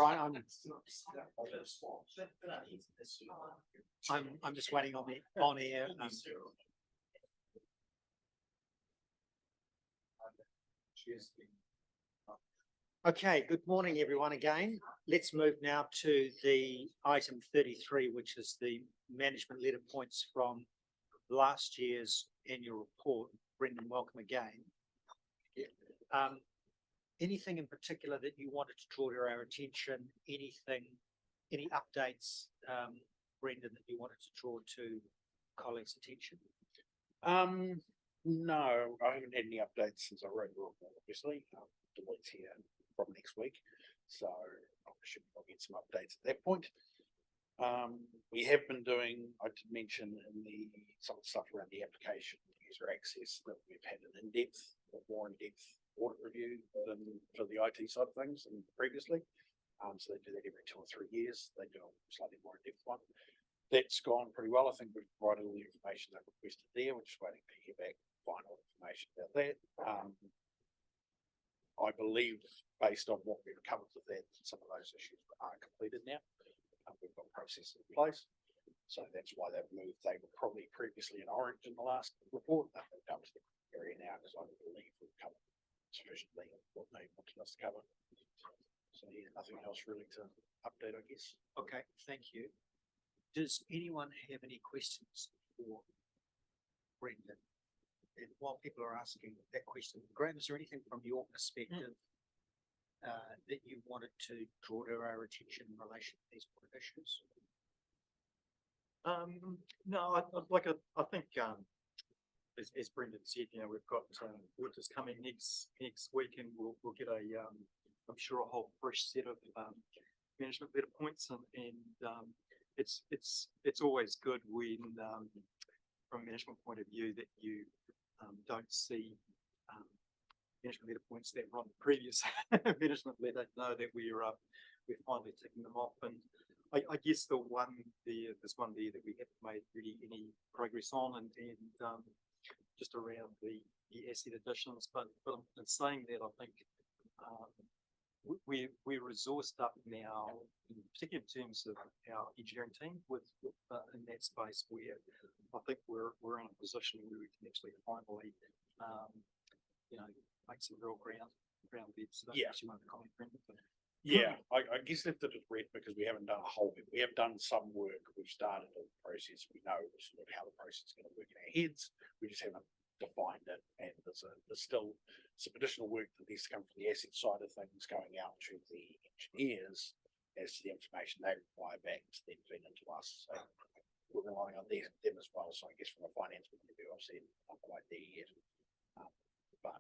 Right, I'm just waiting on the on air. Okay, good morning, everyone, again. Let's move now to the item 33, which is the management letter points from last year's annual report. Brendan, welcome again. Anything in particular that you wanted to draw to our attention? Any updates, Brendan, that you wanted to draw to colleagues' attention? No, I haven't had any updates since I wrote the report, obviously. Deloitte's here from next week, so I'll get some updates at that point. We have been doing, I did mention some of the stuff around the application, user access, that we've had an more in-depth audit review for the IT side of things than previously. So they do that every 2 or 3 years. They do a slightly more in-depth one. That's gone pretty well. I think we've provided all the information they requested there. We're just waiting to hear back final information about that. I believe, based on what we've covered with that, some of those issues are completed now. We've got processes in place. So that's why they've moved. They were probably previously in orange in the last report. They've moved up to the area now because I believe we've covered sufficiently what they wanted us to cover. So yeah, nothing else really to update, I guess. Okay, thank you. Does anyone have any questions for Brendan? And while people are asking that question, Graham, is there anything from your perspective that you wanted to draw to our attention in relation to these issues? No, I think, as Brendan said, we've got auditors coming next week, and we'll get I'm sure a whole fresh set of management letter points, and it's always good when, from a management point of view, that you don't see management letter points that were on the previous management letter. Know that we're finally ticking them off, and I guess there's one there that we haven't made really any progress on, and just around the asset additions. But in saying that, I think we're resourced up now, particularly in terms of our engineering team, with in that space where I think we're in a position where we can actually finally, make some real ground bits. Yeah. You want to comment, Brendan? Yeah, I guess they've done it red because we haven't done a whole bit. We have done some work. We've started the process. We know sort of how the process is going to work in our heads. We just haven't defined it. And there's still some additional work that needs to come from the asset side of things going out to the engineers as to the information they require back to then feed into us. So we're relying on them as well. So I guess from a finance point of view, I've said not quite there yet. But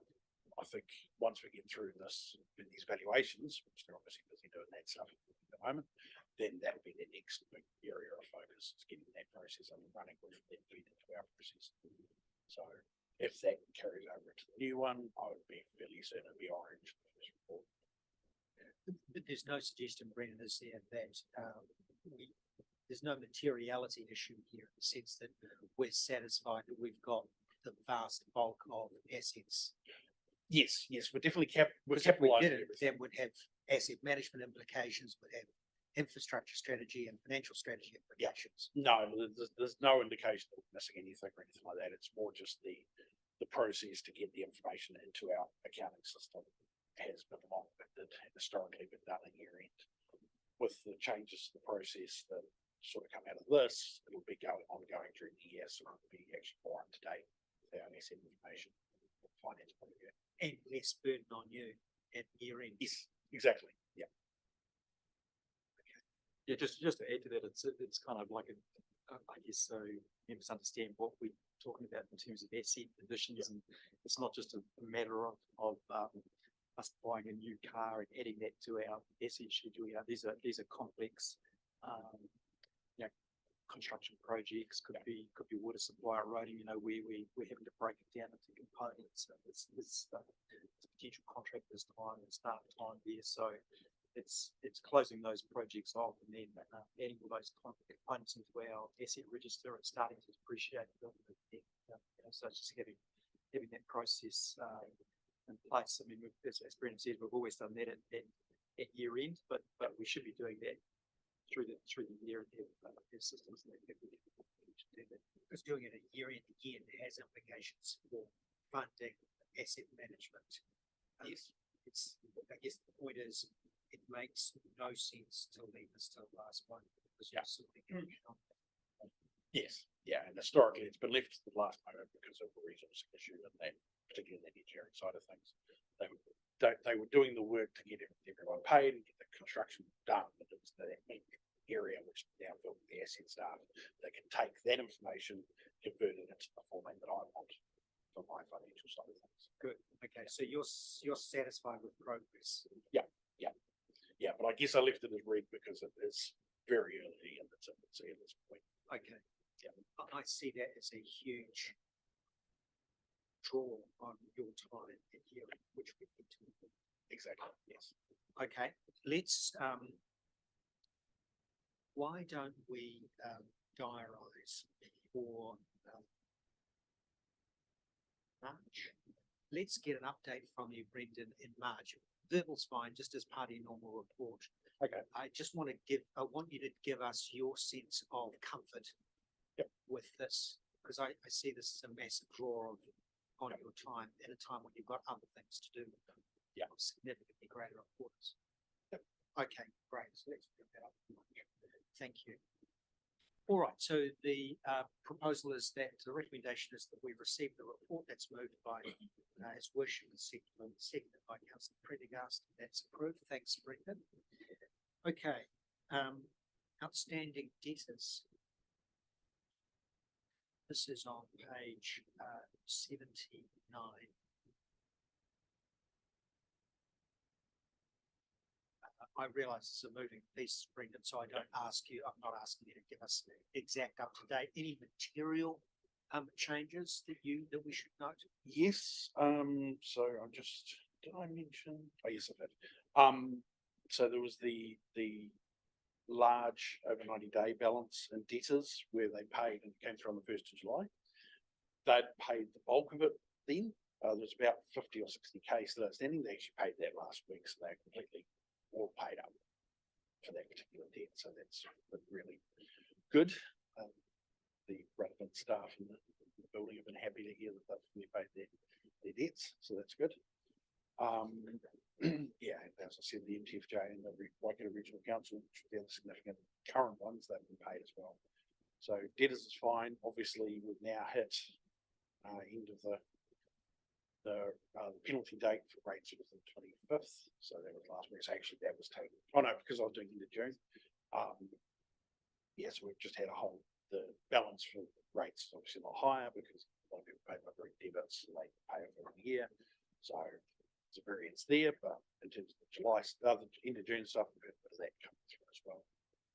I think once we get through these valuations, which they're obviously busy doing that stuff at the moment, then that'll be the next big area of focus, is getting that process up and running, which will then feed into our process. So if that carries over to the new one, I would be fairly certain it'll be orange for this report. But there's no suggestion, Brendan, is there, that there's no materiality issue here in the sense that we're satisfied that we've got the vast bulk of assets. Yes, we're definitely capitalizing. That would have asset management implications, would have infrastructure strategy and financial strategy implications. No, there's no indication that we're missing anything or anything like that. It's more just the process to get the information into our accounting system has been long-winded and historically been done in year end. With the changes to the process that sort of come out of this, it'll be ongoing during the year, so it'll be actually more up to date with our asset information from a finance point of view. And less burden on you at year end. Yes, exactly. Yeah. Yeah, just to add to that, it's kind of like I guess so members understand what we're talking about in terms of asset additions, and it's not just a matter of us buying a new car and adding that to our asset schedule. These are complex construction projects, could be water supply eroding, we're having to break it down into components. It's potential contractors time and start time there. So it's closing those projects off and then adding all those components into our asset register and starting to depreciate them. So it's just having that process in place. I mean, as Brendan said, we've always done that at at year end, but we should be doing that through the year and have systems that we can do that. Because doing it a year in again has implications for funding, asset management. Yes. It's, I guess the point is, it makes no sense to leave this till the last one, because you're simply going on. Yes, yeah, and historically it's been left to the last moment because of the resource issue and that, particularly in the engineering side of things. They were doing the work to get everyone paid and get the construction done, but it was that area which now filled with the asset staff that can take that information, convert it into the format that I want for my financial side of things. Good, okay, so you're satisfied with progress? Yeah, but I guess I left it as red because it is very early in its infancy at this point. Okay, yeah, I see that as a huge draw on your time at year, which we need to. Exactly, yes. Okay, let's, why don't we, diarise for, March? Let's get an update from you, Brendan, in March. Verbal's fine, just as part of your normal report. Okay. I want you to give us your sense of comfort. Yep. With this, because I see this as a massive draw on your time at a time when you've got other things to do. Yeah. Significantly greater importance. Yep. Okay, great. So let's pick that up. Thank you. All right, so the proposal is that the recommendation is that we receive the report. That's moved by his worship and seconded by Councillor Prendergast. That's approved. Thanks, Brendan. Okay, outstanding debtors. This is on page 79. I realise it's a moving piece, Brendan, so I don't ask you, I'm not asking you to give us exact up to date. Any material changes that we should note? Yes, so I'm just, did I mention? Oh, yes, I did. So there was the large over 90-day balance in debtors where they paid and came through on the 1st of July. They'd paid the bulk of it then. There was about 50 or 60K still outstanding. They actually paid that last week, so they're completely all paid up for that particular debt. So that's really good. The relevant staff in the building have been happy to hear that they've fully paid their debts, so that's good. Yeah, as I said, the MTFJ and the Waikato Regional Council, which are the other significant current ones, they've been paid as well. So debtors is fine. Obviously, we've now hit end of the penalty date for rates was the 25th, so that was last week. So actually, that was taken. Oh no, because I was doing end of June. Yeah, so we've just had the balance for rates is obviously a lot higher because a lot of people pay by direct debits, and they pay over a year. So it's a variance there, but in terms of the end of June stuff, we've had a bit of that coming through as well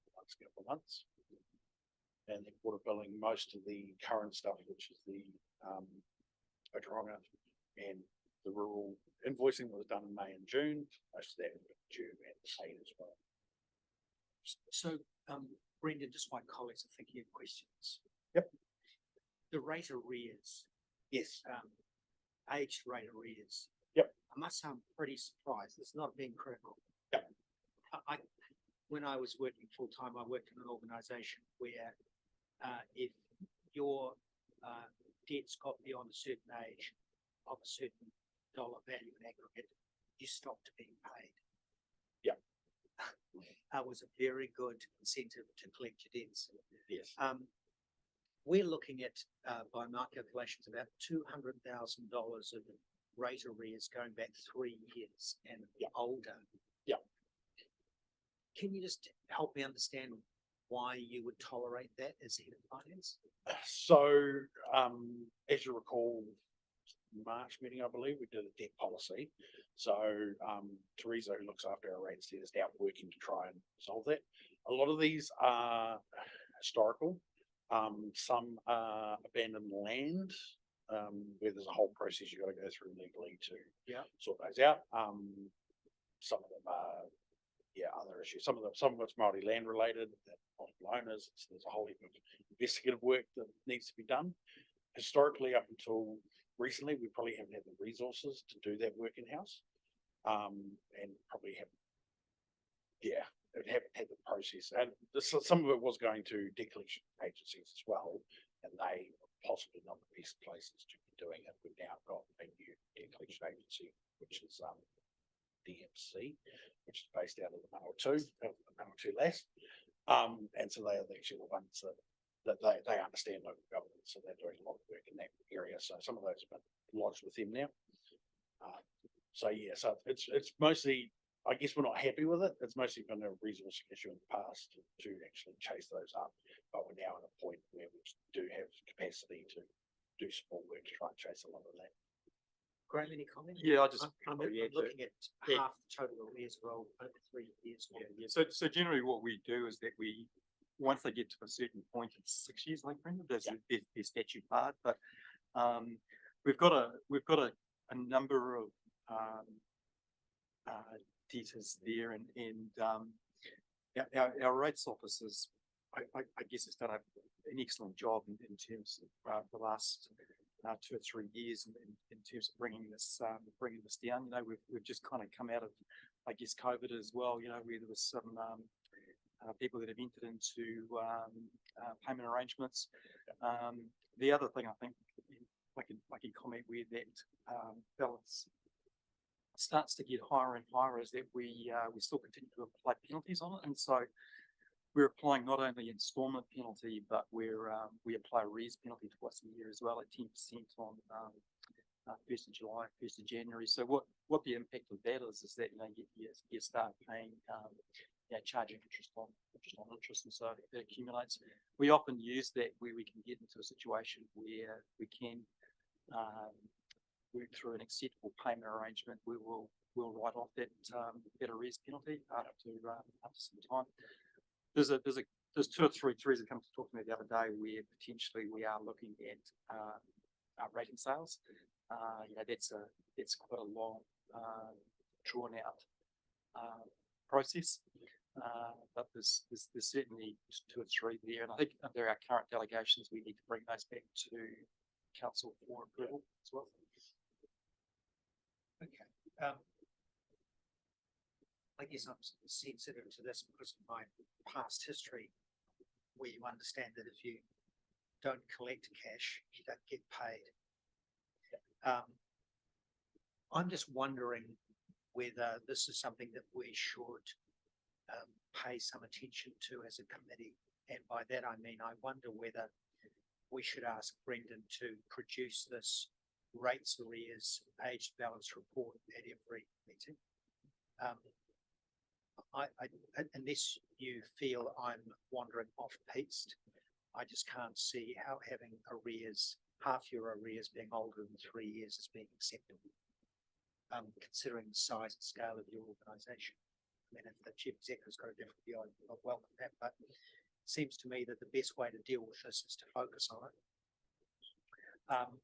the last couple of months. And the water billing, most of the current stuff, which is the Ōtorohanga and the rural invoicing that was done in May and June, most of that was due and paid as well. So, Brendan, just my colleagues are thinking of questions. Yep. The rate arrears. Yes. Aged rate arrears. Yep. I must say I'm pretty surprised. It's not being critical. Yep. When I was working full time, I worked in an organisation where if your debts got beyond a certain age of a certain dollar value in aggregate, you stopped being paid. Yeah. It was a very good incentive to collect your debts. Yes. We're looking at, by my calculations, about $200,000 of rate arrears going back 3 years and older. Yeah. Can you just help me understand why you would tolerate that as head of finance? So, as you recall, March meeting, I believe, we did a debt policy. So, Teresa, who looks after our rates, is out working to try and solve that. A lot of these are historical. Some are abandoned land, where there's a whole process you've got to go through legally to sort those out. Some of them are, other issues. Some of it's multi-land related, multiple owners. So there's a whole heap of investigative work that needs to be done. Historically, up until recently, we probably haven't had the resources to do that work in-house, and probably have yeah, it haven't had the process, and some of it was going to debt collection agencies as well, and they possibly not the best places to be doing it. We've now got a new debt collection agency, which is DMC, which is based out of the Manawatu LAS. And so they are actually the ones that they understand local government, so they're doing a lot of work in that area. So some of those have been lodged with them now. So yeah, so it's mostly, I guess we're not happy with it. It's mostly been a resource issue in the past to actually chase those up. But we're now at a point where we do have capacity to do some more work to try and chase a lot of that. Graham, any comment? Yeah, I just I'm probably add to it. looking at Yeah. half the total arrears roll over 3 years. Yeah. So generally what we do is that once they get to a certain point, it's 6 years, like Brendan, there's their statute part, but we've got a number of debtors there, and our rates officers, I guess, has done an excellent job in terms of the last 2 or 3 years in terms of bringing this down. You know, we've just kind of come out of, I guess, COVID as well. You know, where there was some people that have entered into payment arrangements. The other thing I think I can comment where that balance starts to get higher and higher is that we still continue to apply penalties on it, and so we're applying not only instalment penalty, but we apply arrears penalty twice a year as well at 10% on 1st of July, 1st of January. So what the impact of that is that you start paying charging interest on interest, and so it accumulates. We often use that where we can get into a situation where we can work through an acceptable payment arrangement. We'll write off that arrears penalty after some time. There's 2 or 3 that come to talk to me the other day where potentially we are looking at rating sales. That's quite a long, drawn out process. But there's certainly 2 or 3 there, and I think under our current delegations we need to bring those back to council for approval as well. Okay. I guess I'm sensitive to this because of my past history, where you understand that if you don't collect cash, you don't get paid. I'm just wondering whether this is something that we should pay some attention to as a committee. And by that I mean, I wonder whether we should ask Brendan to produce this rates arrears aged balance report at every meeting. Unless you feel I'm wandering off piste, I just can't see how having arrears, half your arrears being older than 3 years is being acceptable, considering the size and scale of your organisation. I mean, if the chief executive's got a different view, I'd welcome that, but it seems to me that the best way to deal with this is to focus on it.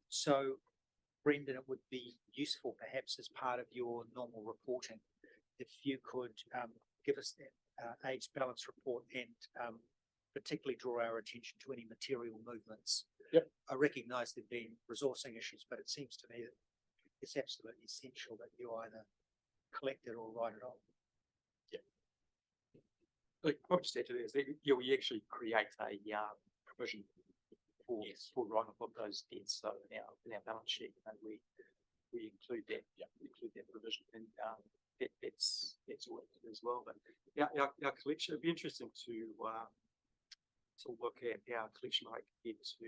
So, Brendan, it would be useful perhaps as part of your normal reporting if you could give us that aged balance report and particularly draw our attention to any material movements. Yep. I recognise there've been resourcing issues, but it seems to me that it's absolutely essential that you either collect it or write it off. What I just add to that is that we actually create a provision for writing off those debts. So in our balance sheet, and we include that provision, and that's all as well. But our collection, it'd be interesting to look at our collection rate compared to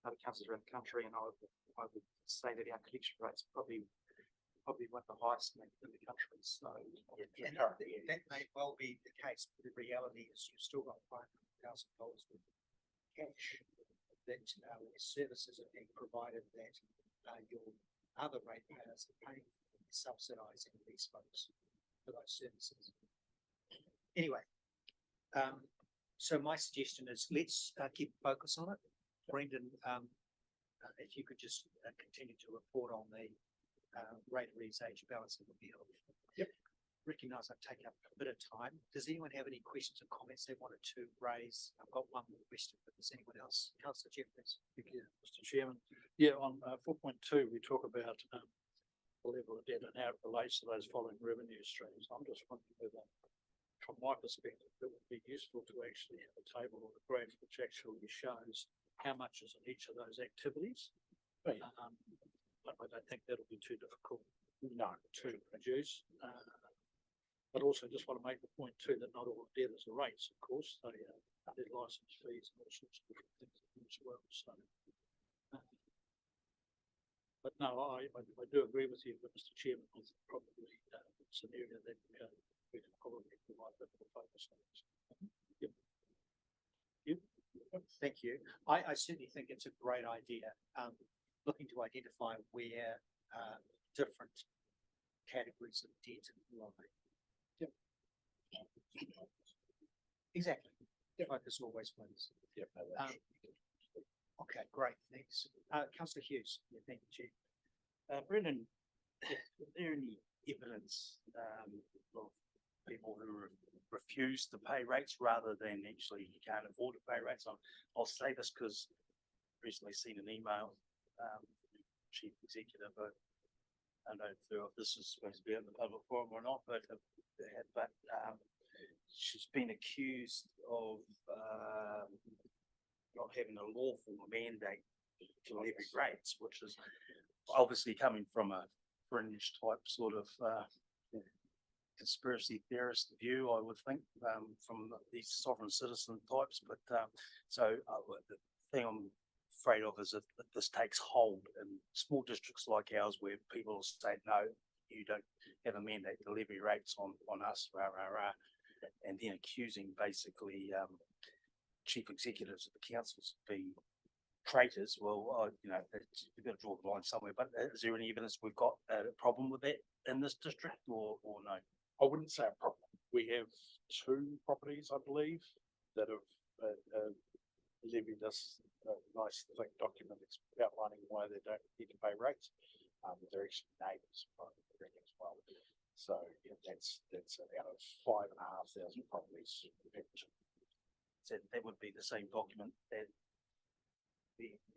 other councils around the country, and I would say that our collection rate's probably one of the highest in the country. So and that may well be the case, but the reality is you've still got $500,000 worth of cash that services are being provided that your other ratepayers are paying, subsidising these folks for those services. Anyway, so my suggestion is let's keep focus on it. Brendan, if you could just continue to report on the rate arrears age balance, it would be helpful. Yep. Recognise I've taken up a bit of time. Does anyone have any questions or comments they wanted to raise? I've got one more question, but does anyone else? Councillor Jeffries. Thank you, Mr. Chairman. Yeah, on 4.2, we talk about the level of debt and how it relates to those following revenue streams. I'm just wondering whether from my perspective, it would be useful to actually have a table or a graph which actually shows how much is in each of those activities. But I don't think that'll be too difficult to produce. But also just want to make the point too that not all debtors are rates, of course, they their license fees and all sorts of different things as well, so. But no, I do agree with you, but Mr. Chairman, I think probably it's an area that we can probably provide a bit more focus on. Yep. Thank you. I certainly think it's a great idea, looking to identify where, different categories of debt lie. Yep. Exactly. Focus always wins. Yep. Okay, great, thanks. Councillor Hughes, yeah, thank you, Chief. Brendan, is there any evidence of people who refuse to pay rates rather than actually can't afford to pay rates? I'll say this because recently seen an email, chief executive, I don't know if this is supposed to be in the public forum or not, but she's been accused of not having a lawful mandate to levy rates, which is obviously coming from a fringe type sort of conspiracy theorist view, I would think, from these sovereign citizen types. But the thing I'm afraid of is that this takes hold in small districts like ours, where people say, no, you don't have a mandate to levy rates on us, and then accusing basically chief executives of the councils of being traitors. Well, you've got to draw the line somewhere. But is there any evidence we've got a problem with that in this district, or no? I wouldn't say a problem. We have 2 properties, I believe, that have levied us a nice thick document outlining why they don't need to pay rates. They're actually neighbours as well. So that's out of 5,500 properties. So that would be the same document that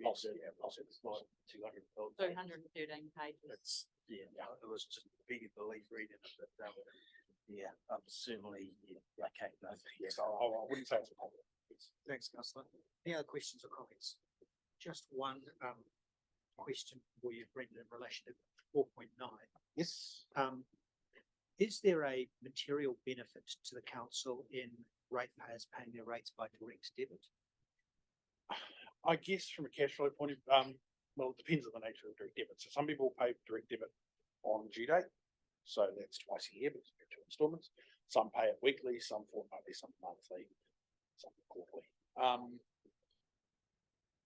Possibly, it's like 200. 213 pages. It's, it was just big belief reading it, but certainly, okay, no. Yes, I wouldn't say it's a problem. Thanks, Councillor. Any other questions or comments? Just one question for you, Brendan, in relation to 4.9. Yes. Is there a material benefit to the council in ratepayers paying their rates by direct debit? I guess from a cash flow point of well, it depends on the nature of direct debit. So some people pay direct debit on due date. So that's twice a year, but it's 2 installments. Some pay it weekly, some fortnightly, some monthly, some quarterly.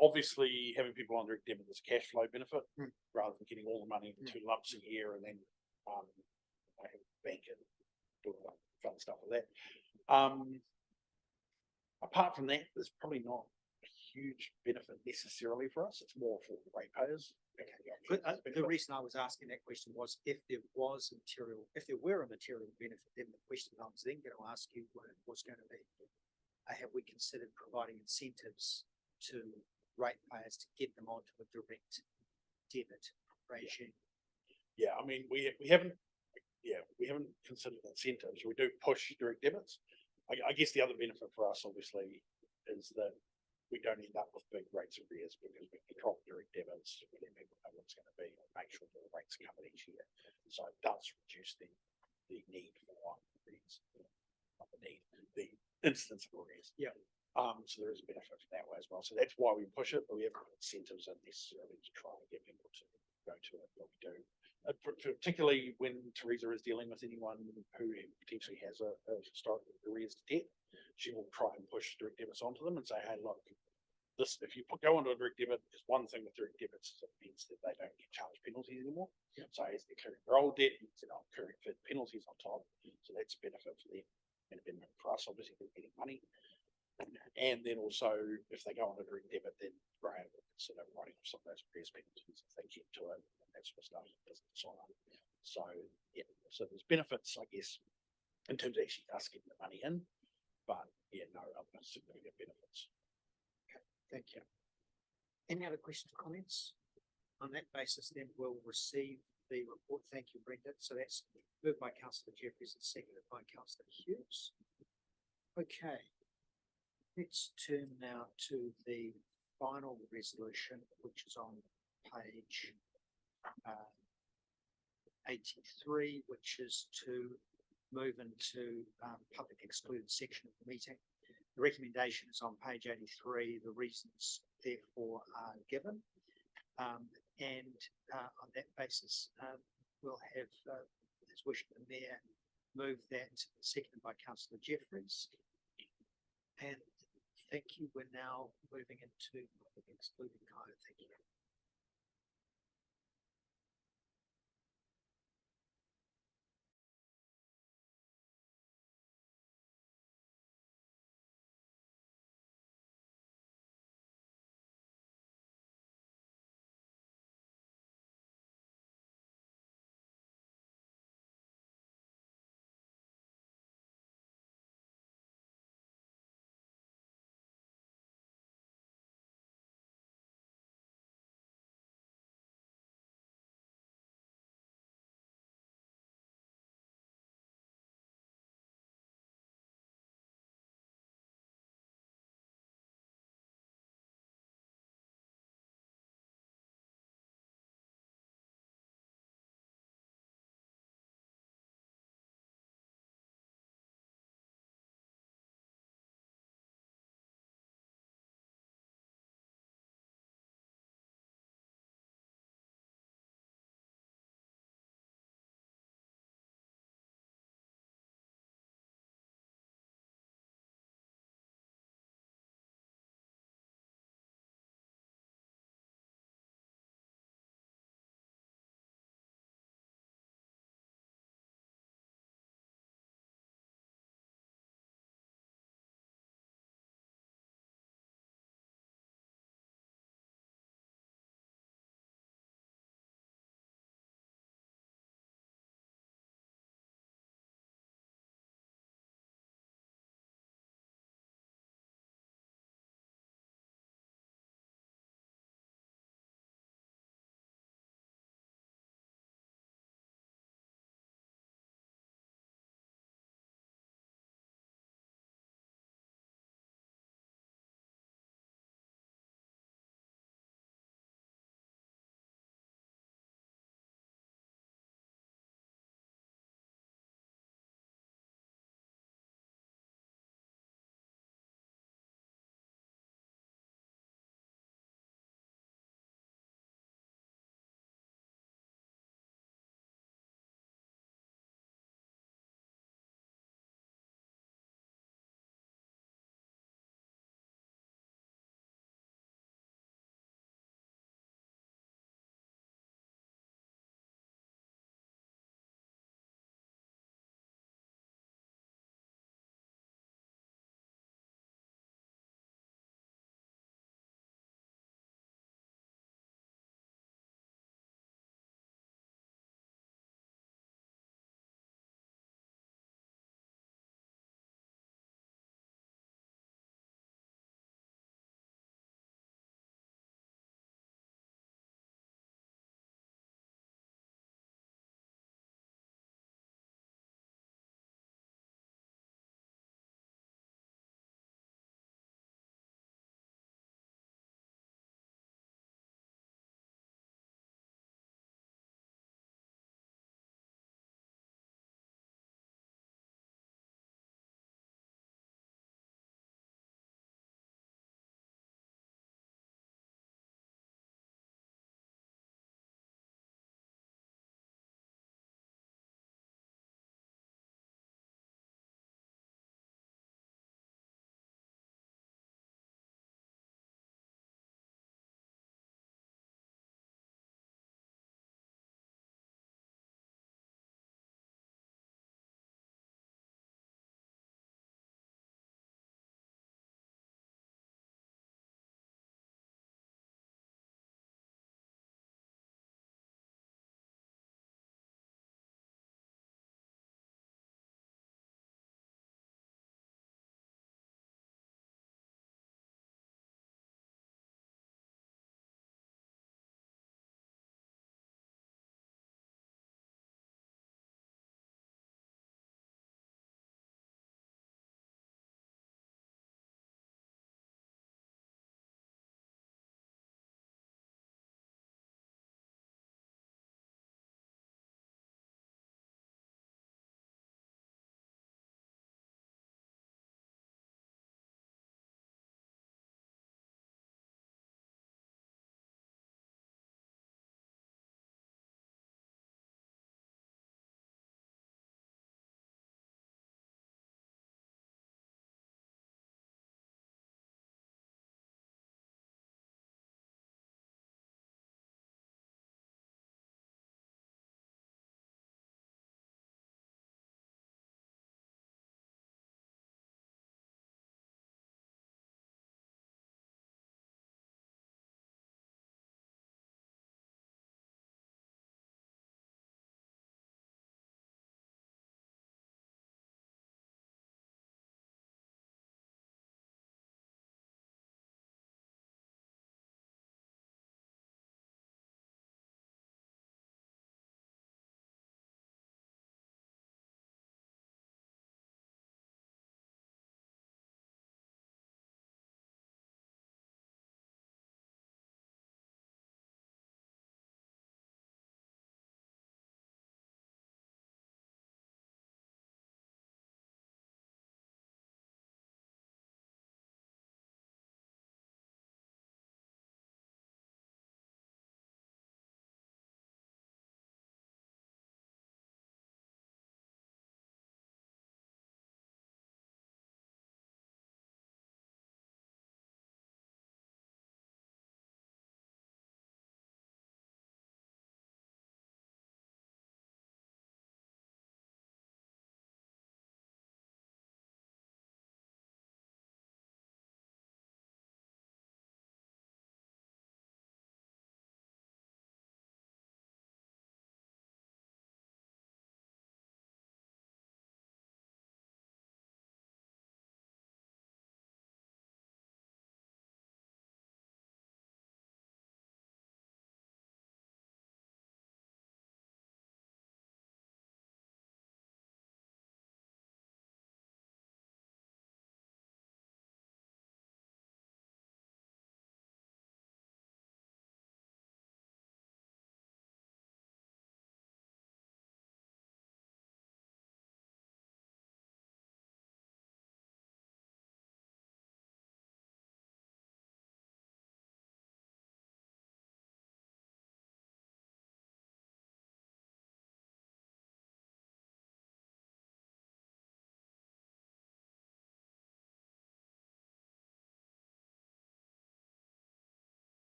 Obviously, having people on direct debit is a cash flow benefit rather than getting all the money in 2 lumps a year and then bank and do all that fun stuff with that. Apart from that, there's probably not a huge benefit necessarily for us. It's more for the ratepayers. The reason I was asking that question was if there were a material benefit, then the question I was then going to ask you was going to be, have we considered providing incentives to ratepayers to get them onto a direct debit regime? Yeah, I mean, we haven't considered incentives. We do push direct debits. I guess the other benefit for us, obviously, is that we don't end up with big rates of arrears because we control direct debits. We let people know what it's going to be and make sure that the rates are covered each year. So it does reduce the need for arrears, not the need, the instance of arrears. Yeah. So there is a benefit for that way as well. So that's why we push it, but we haven't got incentives unnecessarily to try and get people to go to it, but we do. Particularly when Teresa is dealing with anyone who potentially has a historic arrears to debt, she will try and push direct debits onto them and say, hey, look, this, if you go onto a direct debit, there's one thing with direct debits, it means that they don't get charged penalties anymore. Yeah. So as they're clearing their old debt, they're not incurring further penalties on top. So that's a benefit for them and a benefit for us, obviously, they're getting money. And then also, if they go on a direct debit, then Graham will consider writing off some of those arrears penalties if they get to it and that sort of stuff. So yeah, so there's benefits, I guess, in terms of actually us getting the money in, but yeah, no other significant benefits. Okay, thank you. Any other questions or comments? On that basis, then we'll receive the report. Thank you, Brendan. So that's moved by Councillor Jeffries and seconded by Councillor Hughes. Okay. Let's turn now to the final resolution, which is on page 83, which is to move into public excluded section of the meeting. The recommendation is on page 83. The reasons therefore are given. And on that basis, we'll have, as wished the mayor, move that, seconded by councillor Jeffries. And thank you. We're now moving into excluding code. Thank you.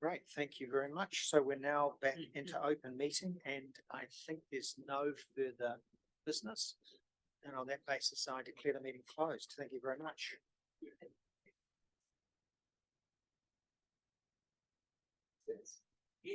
Great, thank you very much. So we're now back into open meeting and I think there's no further business. And on that basis, I declare the meeting closed. Thank you very much. Yeah.